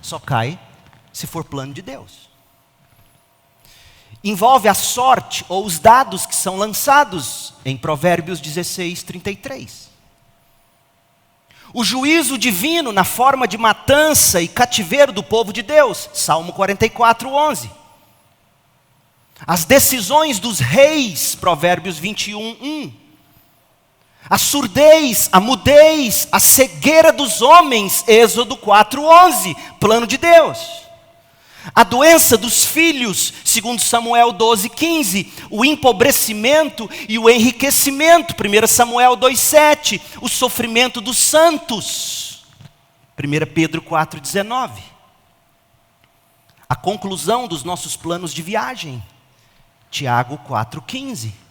Só cai se for plano de Deus. Envolve a sorte ou os dados que são lançados em Provérbios 16, 33. O juízo divino na forma de matança e cativeiro do povo de Deus. Salmo 44, 11. As decisões dos reis. Provérbios 21, 1. A surdez, a mudez, a cegueira dos homens. Êxodo 4, 11. Plano de Deus. A doença dos filhos, segundo Samuel 12, 15, o empobrecimento e o enriquecimento, 1 Samuel 2, 7, o sofrimento dos santos, 1 Pedro 4, 19. A conclusão dos nossos planos de viagem, Tiago 4, 15.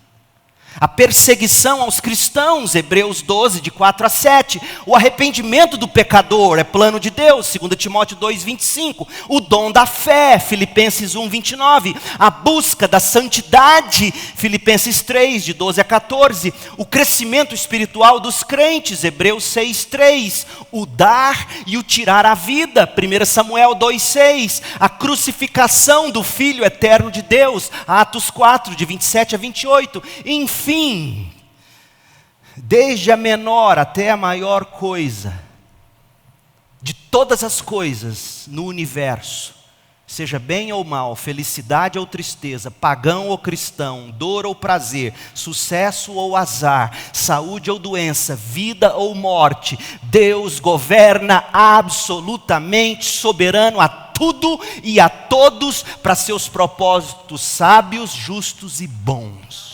A perseguição aos cristãos, Hebreus 12, de 4 a 7. O arrependimento do pecador, é plano de Deus, 2 Timóteo 2, 25. O dom da fé, Filipenses 1, 29. A busca da santidade, Filipenses 3, de 12 a 14. O crescimento espiritual dos crentes, Hebreus 6, 3. O dar e o tirar a vida, 1 Samuel 2, 6. A crucificação do Filho eterno de Deus, Atos 4, de 27 a 28. Enfim, desde a menor até a maior coisa, de todas as coisas no universo, seja bem ou mal, felicidade ou tristeza, pagão ou cristão, dor ou prazer, sucesso ou azar, saúde ou doença, vida ou morte, Deus governa absolutamente soberano a tudo e a todos para seus propósitos sábios, justos e bons.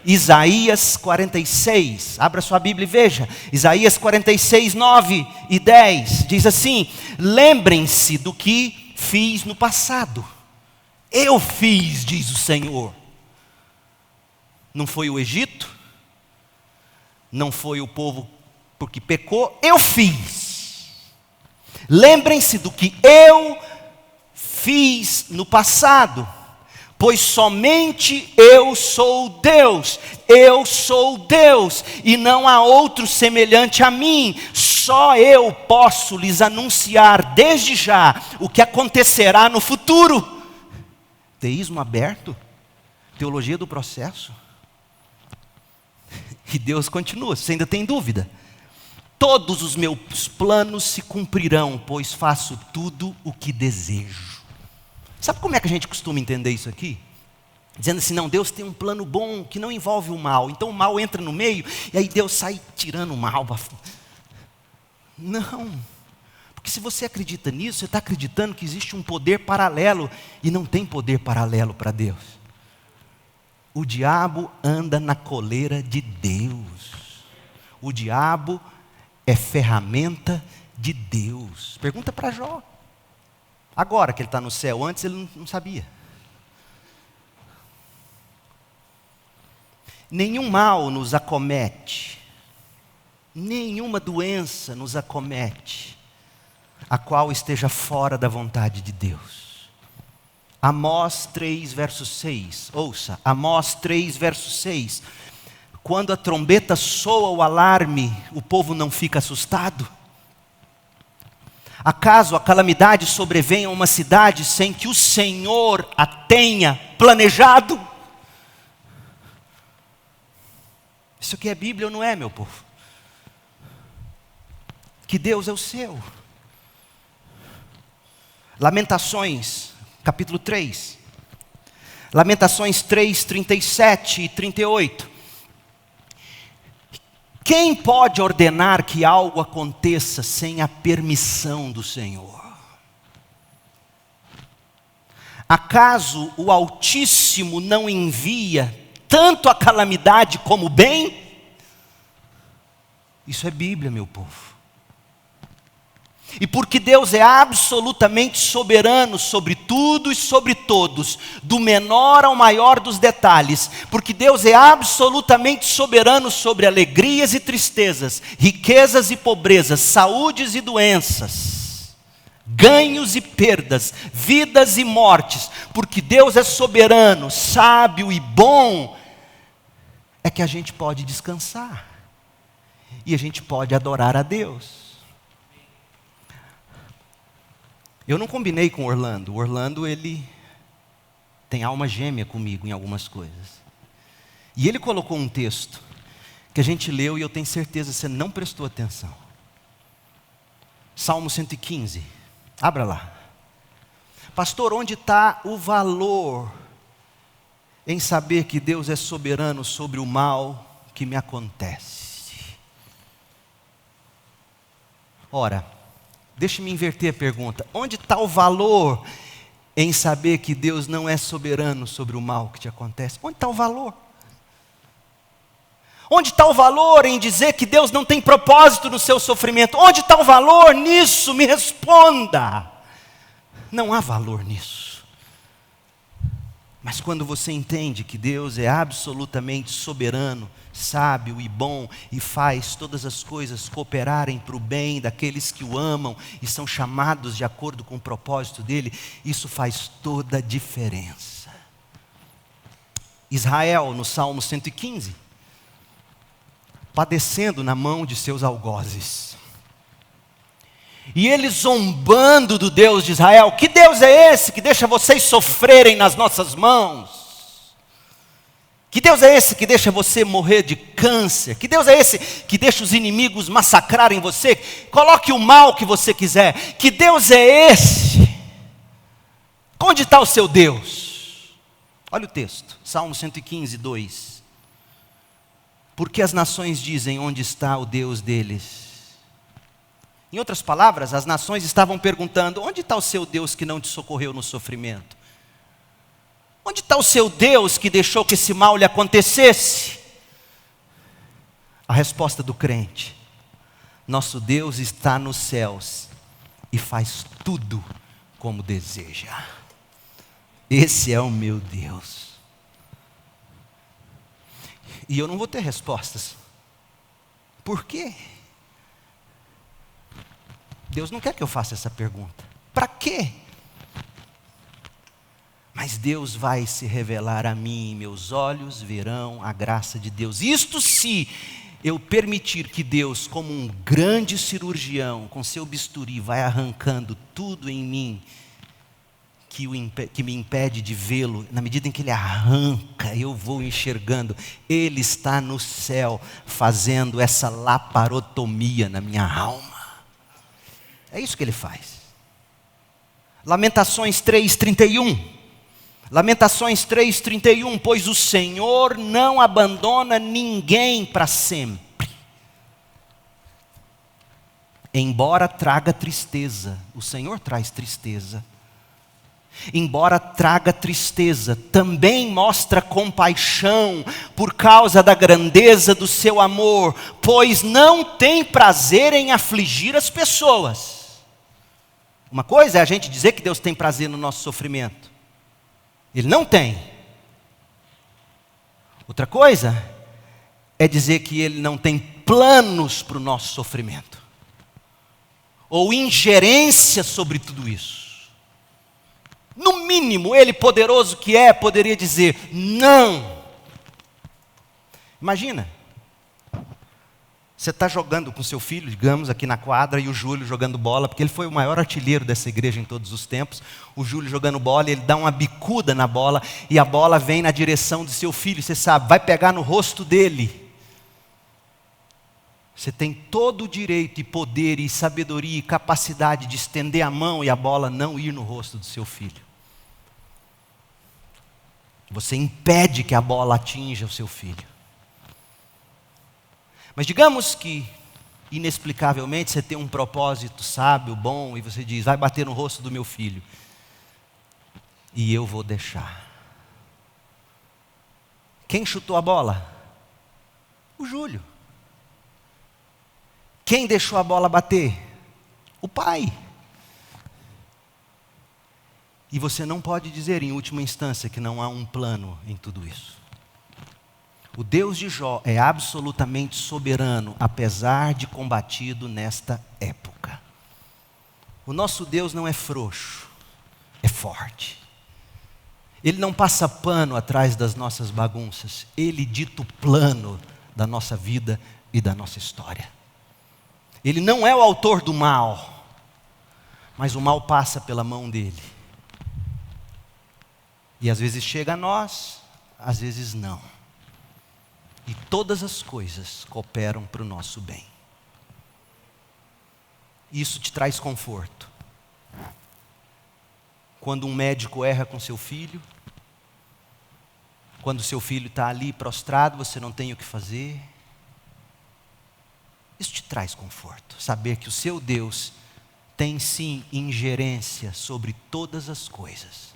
Isaías 46, abra sua Bíblia e veja, Isaías 46, 9 e 10, diz assim: lembrem-se do que fiz no passado, eu fiz, diz o Senhor. Não foi o Egito, não foi o povo porque pecou, eu fiz. Lembrem-se do que eu fiz no passado, pois somente eu sou Deus, e não há outro semelhante a mim. Só eu posso lhes anunciar desde já o que acontecerá no futuro. Teísmo aberto, teologia do processo. E Deus continua, você ainda tem dúvida? Todos os meus planos se cumprirão, pois faço tudo o que desejo. Sabe como é que a gente costuma entender isso aqui? Dizendo assim, não, Deus tem um plano bom que não envolve o mal. Então o mal entra no meio e aí Deus sai tirando o mal. Não, porque se você acredita nisso, você está acreditando que existe um poder paralelo e não tem poder paralelo para Deus. O diabo anda na coleira de Deus. O diabo é ferramenta de Deus. Pergunta para Jó. Agora que ele está no céu, antes ele não sabia. Nenhum mal nos acomete, nenhuma doença nos acomete, a qual esteja fora da vontade de Deus. Amós 3, verso 6, ouça, Amós 3, verso 6. Quando a trombeta soa o alarme, o povo não fica assustado? Acaso a calamidade sobrevém a uma cidade sem que o Senhor a tenha planejado? Isso aqui é Bíblia ou não é, meu povo? Que Deus é o seu. Lamentações, capítulo 3. Lamentações 3, 37 e 38. Quem pode ordenar que algo aconteça sem a permissão do Senhor? Acaso o Altíssimo não envia tanto a calamidade como o bem? Isso é Bíblia, meu povo. E porque Deus é absolutamente soberano sobre tudo e sobre todos, do menor ao maior dos detalhes, porque Deus é absolutamente soberano sobre alegrias e tristezas, riquezas e pobrezas, saúdes e doenças, ganhos e perdas, vidas e mortes, porque Deus é soberano, sábio e bom, é que a gente pode descansar, e a gente pode adorar a Deus. Eu não combinei com o Orlando. O Orlando, ele tem alma gêmea comigo em algumas coisas. E ele colocou um texto que a gente leu e eu tenho certeza que você não prestou atenção. Salmo 115. Abra lá. Pastor, onde está o valor em saber que Deus é soberano sobre o mal que me acontece? Ora, deixe-me inverter a pergunta. Onde está o valor em saber que Deus não é soberano sobre o mal que te acontece? Onde está o valor? Onde está o valor em dizer que Deus não tem propósito no seu sofrimento? Onde está o valor nisso? Me responda. Não há valor nisso. Mas quando você entende que Deus é absolutamente soberano, sábio e bom, e faz todas as coisas cooperarem para o bem daqueles que o amam e são chamados de acordo com o propósito dele, isso faz toda a diferença. Israel, no Salmo 115, padecendo na mão de seus algozes, e eles zombando do Deus de Israel. Que Deus é esse que deixa vocês sofrerem nas nossas mãos? Que Deus é esse que deixa você morrer de câncer? Que Deus é esse que deixa os inimigos massacrarem você? Coloque o mal que você quiser. Que Deus é esse? Onde está o seu Deus? Olha o texto, Salmo 115, 2. Porque as nações dizem: onde está o Deus deles? Em outras palavras, as nações estavam perguntando: onde está o seu Deus que não te socorreu no sofrimento? Onde está o seu Deus que deixou que esse mal lhe acontecesse? A resposta do crente: nosso Deus está nos céus e faz tudo como deseja. Esse é o meu Deus. E eu não vou ter respostas. Por quê? Deus não quer que eu faça essa pergunta. Para quê? Mas Deus vai se revelar a mim, e meus olhos verão a graça de Deus. Isto se eu permitir que Deus, como um grande cirurgião, com seu bisturi, vai arrancando tudo em mim que me impede de vê-lo. Na medida em que Ele arranca, eu vou enxergando. Ele está no céu fazendo essa laparotomia na minha alma. É isso que Ele faz. Lamentações 3:31. Lamentações 3:31. Pois o Senhor não abandona ninguém para sempre. Embora traga tristeza. O Senhor traz tristeza. Embora traga tristeza, também mostra compaixão por causa da grandeza do seu amor, pois não tem prazer em afligir as pessoas. Uma coisa é a gente dizer que Deus tem prazer no nosso sofrimento. Ele não tem. Outra coisa é dizer que Ele não tem planos para o nosso sofrimento, ou ingerência sobre tudo isso. No mínimo, Ele, poderoso que é, poderia dizer: não. Imagina, você está jogando com seu filho, digamos, aqui na quadra, e o Júlio jogando bola, porque ele foi o maior artilheiro dessa igreja em todos os tempos. O Júlio jogando bola, ele dá uma bicuda na bola, e a bola vem na direção do seu filho, você sabe, vai pegar no rosto dele. Você tem todo o direito e poder e sabedoria e capacidade de estender a mão e a bola não ir no rosto do seu filho. Você impede que a bola atinja o seu filho. Mas digamos que, inexplicavelmente, você tem um propósito sábio, bom, e você diz: vai bater no rosto do meu filho. E eu vou deixar. Quem chutou a bola? O Júlio. Quem deixou a bola bater? o Pai. E você não pode dizer, em última instância, que não há um plano em tudo isso. O Deus de Jó é absolutamente soberano, apesar de combatido nesta época. O nosso Deus não é frouxo, é forte. Ele não passa pano atrás das nossas bagunças. Ele dita o plano da nossa vida e da nossa história. Ele não é o autor do mal, mas o mal passa pela mão dele. E às vezes chega a nós, às vezes não. E todas as coisas cooperam para o nosso bem. Isso te traz conforto. Quando um médico erra com seu filho, quando seu filho está ali prostrado, você não tem o que fazer. Isso te traz conforto. Saber que o seu Deus tem sim ingerência sobre todas as coisas.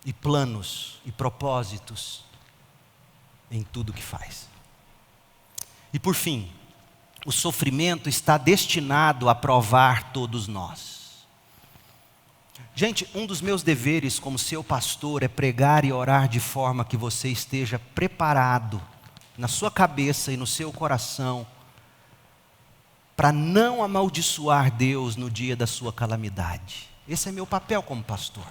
E planos e propósitos em tudo que faz. E por fim, o sofrimento está destinado a provar todos nós. Gente, um dos meus deveres como seu pastor é pregar e orar de forma que você esteja preparado na sua cabeça e no seu coração para não amaldiçoar Deus no dia da sua calamidade. Esse é meu papel como pastor.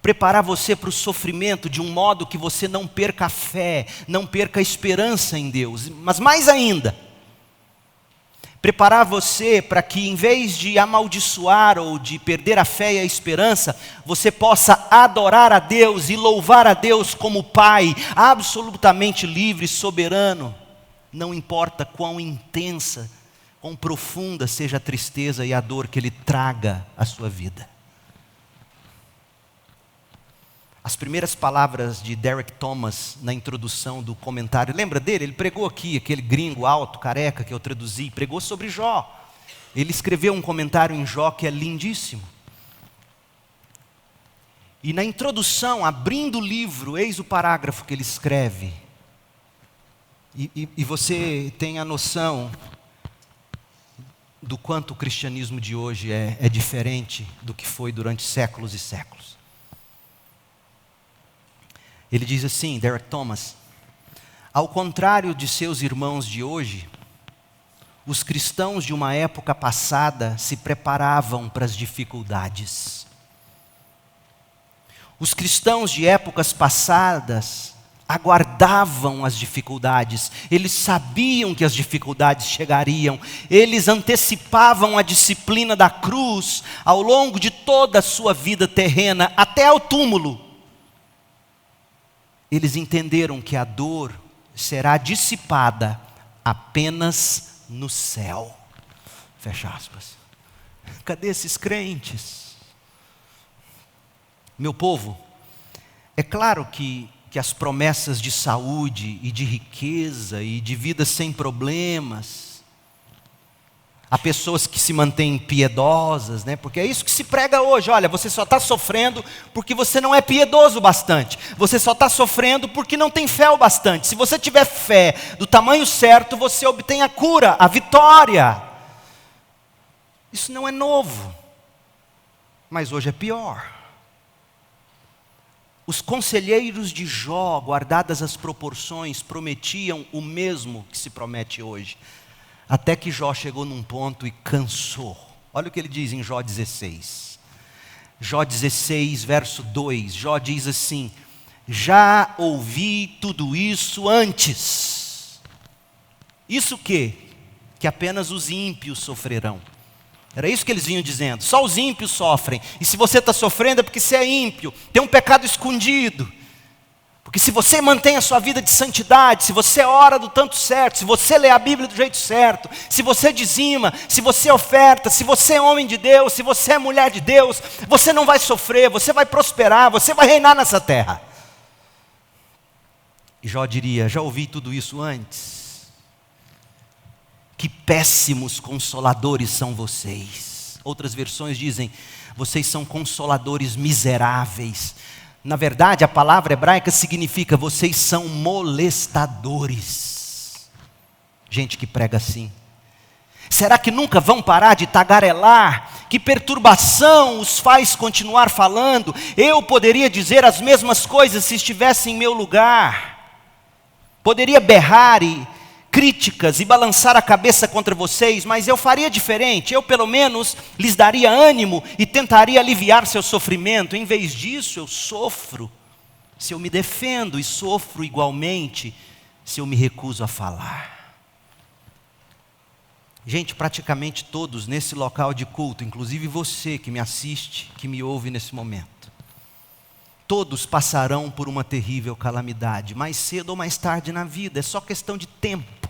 Preparar você para o sofrimento de um modo que você não perca a fé, não perca a esperança em Deus. Mas mais ainda, preparar você para que em vez de amaldiçoar ou de perder a fé e a esperança, você possa adorar a Deus e louvar a Deus como Pai, absolutamente livre, soberano. Não importa quão intensa, quão profunda seja a tristeza e a dor que Ele traga à sua vida. As primeiras palavras de Derek Thomas na introdução do comentário, lembra dele? Ele pregou aqui, aquele gringo alto, careca que eu traduzi, pregou sobre Jó. Ele escreveu um comentário em Jó que é lindíssimo. E na introdução, abrindo o livro, eis o parágrafo que ele escreve. E você tem a noção do quanto o cristianismo de hoje é diferente do que foi durante séculos e séculos. Ele diz assim, Derek Thomas: ao contrário de seus irmãos de hoje, os cristãos de uma época passada se preparavam para as dificuldades. Os cristãos de épocas passadas aguardavam as dificuldades, eles sabiam que as dificuldades chegariam, eles antecipavam a disciplina da cruz ao longo de toda a sua vida terrena, até ao túmulo. Eles entenderam que a dor será dissipada apenas no céu. Fecha aspas. Cadê esses crentes? Meu povo, é claro que as promessas de saúde e de riqueza e de vida sem problemas, há pessoas que se mantêm piedosas, né? Porque é isso que se prega hoje. Olha, você só está sofrendo porque você não é piedoso o bastante. Você só está sofrendo porque não tem fé o bastante. Se você tiver fé do tamanho certo, você obtém a cura, a vitória. Isso não é novo, mas hoje é pior. Os conselheiros de Jó, guardadas as proporções, prometiam o mesmo que se promete hoje. Até que Jó chegou num ponto e cansou. Olha o que ele diz em Jó 16. Jó 16, verso 2. Jó diz assim: já ouvi tudo isso antes. Isso que apenas os ímpios sofrerão. Era isso que eles vinham dizendo. Só os ímpios sofrem. E se você está sofrendo é porque você é ímpio. Tem um pecado escondido. Porque se você mantém a sua vida de santidade, se você ora do tanto certo, se você lê a Bíblia do jeito certo, se você dizima, se você oferta, se você é homem de Deus, se você é mulher de Deus, você não vai sofrer, você vai prosperar, você vai reinar nessa terra. E Jó diria: já ouvi tudo isso antes. Que péssimos consoladores são vocês. Outras versões dizem: vocês são consoladores miseráveis. Na verdade, a palavra hebraica significa: vocês são molestadores. Gente que prega assim. Será que nunca vão parar de tagarelar? Que perturbação os faz continuar falando? Eu poderia dizer as mesmas coisas se estivesse em meu lugar. Poderia berrar e críticas e balançar a cabeça contra vocês, mas eu faria diferente. Eu pelo menos lhes daria ânimo e tentaria aliviar seu sofrimento. Em vez disso, eu sofro se eu me defendo e sofro igualmente se eu me recuso a falar. Gente, praticamente todos nesse local de culto, inclusive você que me assiste, que me ouve nesse momento, todos passarão por uma terrível calamidade, mais cedo ou mais tarde na vida, é só questão de tempo.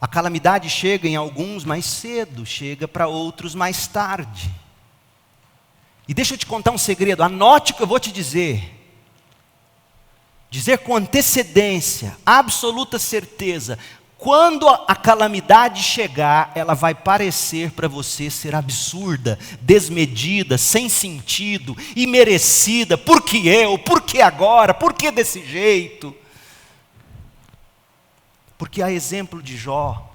A calamidade chega em alguns mais cedo, chega para outros mais tarde. E deixa eu te contar um segredo, anote o que eu vou te dizer. Dizer com antecedência, absoluta certeza, quando a calamidade chegar, ela vai parecer para você ser absurda, desmedida, sem sentido, imerecida. Por que eu? Por que agora? Por que desse jeito? Porque a exemplo de Jó,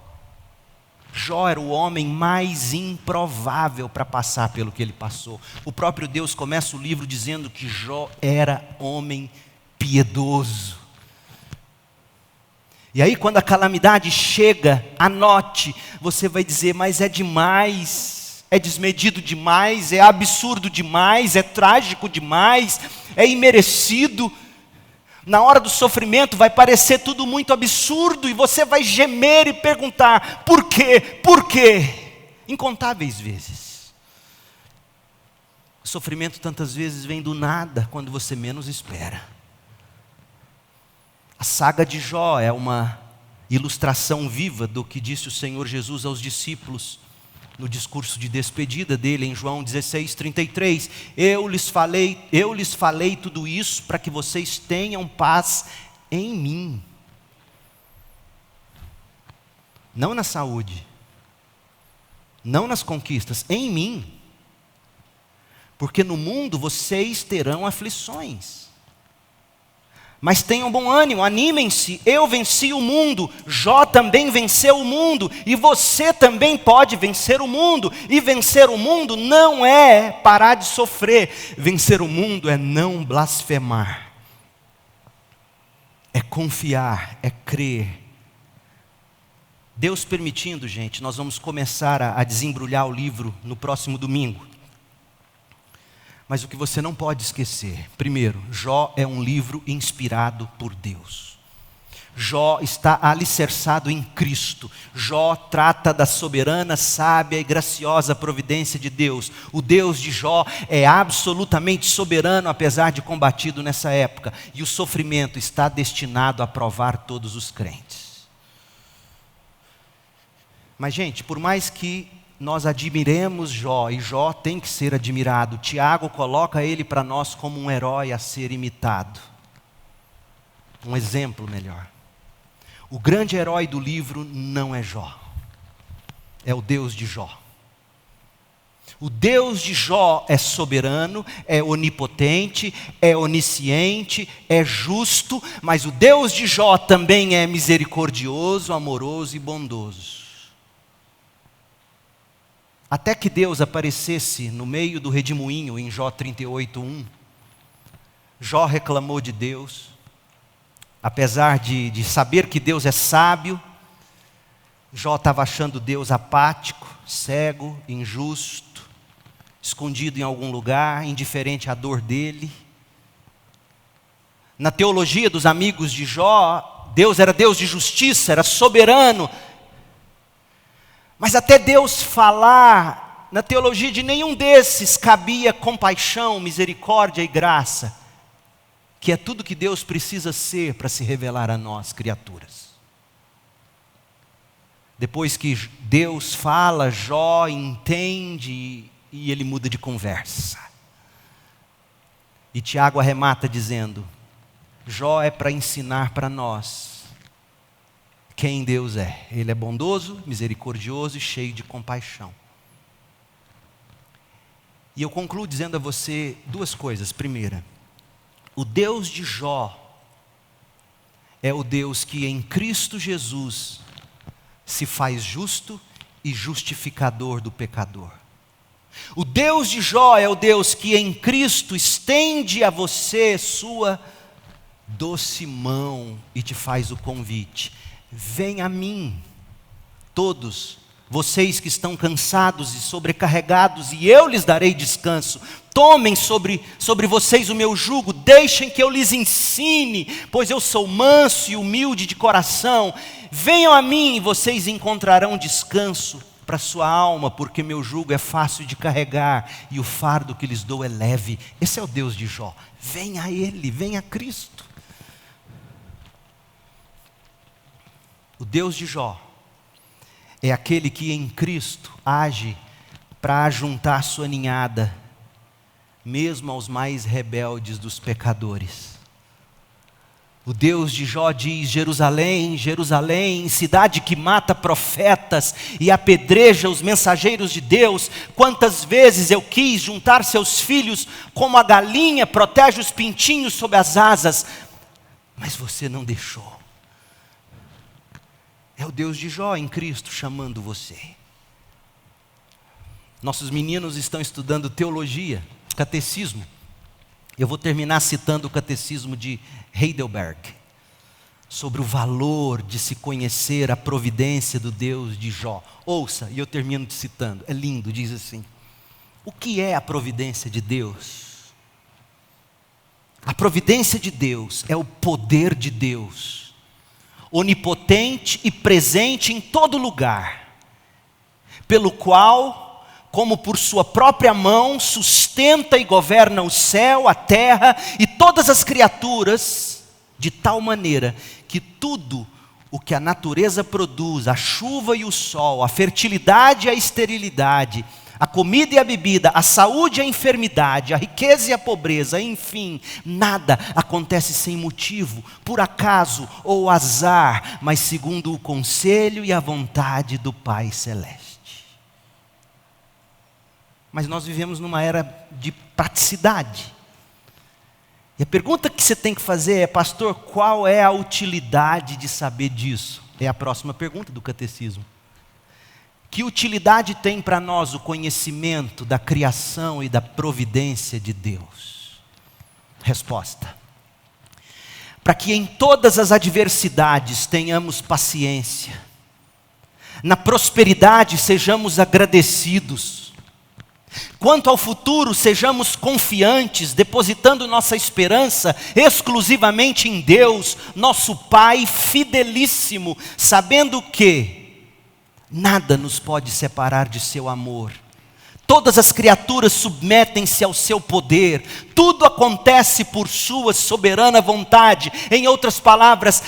Jó era o homem mais improvável para passar pelo que ele passou. O próprio Deus começa o livro dizendo que Jó era homem piedoso. E aí quando a calamidade chega, anote, você vai dizer, mas é demais, é desmedido demais, é absurdo demais, é trágico demais, é imerecido. Na hora do sofrimento vai parecer tudo muito absurdo e você vai gemer e perguntar, por quê? Por quê? Incontáveis vezes. O sofrimento tantas vezes vem do nada, quando você menos espera. A saga de Jó é uma ilustração viva do que disse o Senhor Jesus aos discípulos no discurso de despedida dele em João 16:33. Eu lhes falei tudo isso para que vocês tenham paz em mim. Não na saúde, não nas conquistas, em mim. Porque no mundo vocês terão aflições. Mas tenham bom ânimo, animem-se, eu venci o mundo, Jó também venceu o mundo, e você também pode vencer o mundo. E vencer o mundo não é parar de sofrer, vencer o mundo é não blasfemar, é confiar, é crer. Deus permitindo, gente, nós vamos começar a desembrulhar o livro no próximo domingo. Mas o que você não pode esquecer, primeiro, Jó é um livro inspirado por Deus. Jó está alicerçado em Cristo. Jó trata da soberana, sábia e graciosa providência de Deus. O Deus de Jó é absolutamente soberano, apesar de combatido nessa época. E o sofrimento está destinado a provar todos os crentes. Mas, gente, por mais que nós admiremos Jó, e Jó tem que ser admirado, Tiago coloca ele para nós como um herói a ser imitado. Um exemplo melhor. O grande herói do livro não é Jó, é o Deus de Jó. O Deus de Jó é soberano, é onipotente, é onisciente, é justo, mas o Deus de Jó também é misericordioso, amoroso e bondoso. Até que Deus aparecesse no meio do redemoinho em Jó 38:1, Jó reclamou de Deus. Apesar de saber que Deus é sábio, Jó estava achando Deus apático, cego, injusto, escondido em algum lugar, indiferente à dor dele. Na teologia dos amigos de Jó, Deus era Deus de justiça, era soberano. Mas até Deus falar, na teologia de nenhum desses cabia compaixão, misericórdia e graça, que é tudo que Deus precisa ser para se revelar a nós, criaturas. Depois que Deus fala, Jó entende e ele muda de conversa. E Tiago arremata dizendo, Jó é para ensinar para nós quem Deus é. Ele é bondoso, misericordioso e cheio de compaixão. E eu concluo dizendo a você duas coisas. Primeira, o Deus de Jó é o Deus que em Cristo Jesus se faz justo e justificador do pecador. O Deus de Jó é o Deus que em Cristo estende a você sua doce mão e te faz o convite: vem a mim, todos vocês que estão cansados e sobrecarregados, e eu lhes darei descanso. Tomem sobre vocês o meu jugo, deixem que eu lhes ensine, pois eu sou manso e humilde de coração. Venham a mim e vocês encontrarão descanso para sua alma, porque meu jugo é fácil de carregar e o fardo que lhes dou é leve. Esse é o Deus de Jó. Venha a Ele, venha a Cristo. O Deus de Jó é aquele que em Cristo age para ajuntar sua ninhada, mesmo aos mais rebeldes dos pecadores. O Deus de Jó diz: Jerusalém, Jerusalém, cidade que mata profetas e apedreja os mensageiros de Deus, quantas vezes eu quis juntar seus filhos, como a galinha protege os pintinhos sob as asas, mas você não deixou. É o Deus de Jó em Cristo chamando você. Nossos meninos estão estudando teologia, catecismo. Eu vou terminar citando o catecismo de Heidelberg, sobre o valor de se conhecer a providência do Deus de Jó. Ouça, e eu termino te citando, é lindo, diz assim: o que é a providência de Deus? A providência de Deus é o poder de Deus, onipotente e presente em todo lugar, pelo qual, como por sua própria mão, sustenta e governa o céu, a terra e todas as criaturas, de tal maneira que tudo o que a natureza produz, a chuva e o sol, a fertilidade e a esterilidade, a comida e a bebida, a saúde e a enfermidade, a riqueza e a pobreza, enfim, nada acontece sem motivo, por acaso ou azar, mas segundo o conselho e a vontade do Pai Celeste. Mas nós vivemos numa era de praticidade. E a pergunta que você tem que fazer é: pastor, qual é a utilidade de saber disso? É a próxima pergunta do catecismo. Que utilidade tem para nós o conhecimento da criação e da providência de Deus? Resposta: para que em todas as adversidades tenhamos paciência, na prosperidade sejamos agradecidos, quanto ao futuro, sejamos confiantes, depositando nossa esperança exclusivamente em Deus, nosso Pai fidelíssimo, sabendo que nada nos pode separar de seu amor. Todas as criaturas submetem-se ao seu poder, tudo acontece por sua soberana vontade. Em outras palavras,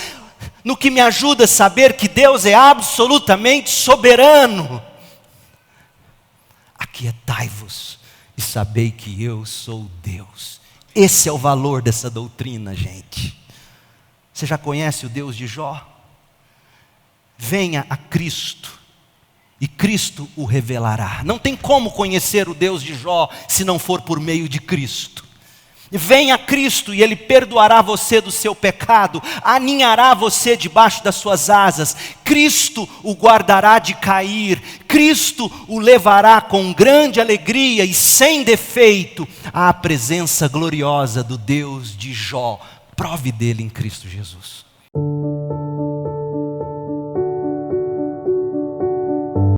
no que me ajuda a saber que Deus é absolutamente soberano: aquietai-vos e sabei que eu sou Deus. Esse é o valor dessa doutrina, gente. Você já conhece o Deus de Jó? Venha a Cristo e Cristo o revelará. Não tem como conhecer o Deus de Jó se não for por meio de Cristo. Venha a Cristo e Ele perdoará você do seu pecado, aninhará você debaixo das suas asas, Cristo o guardará de cair, Cristo o levará com grande alegria e sem defeito à presença gloriosa do Deus de Jó. Prove dele em Cristo Jesus.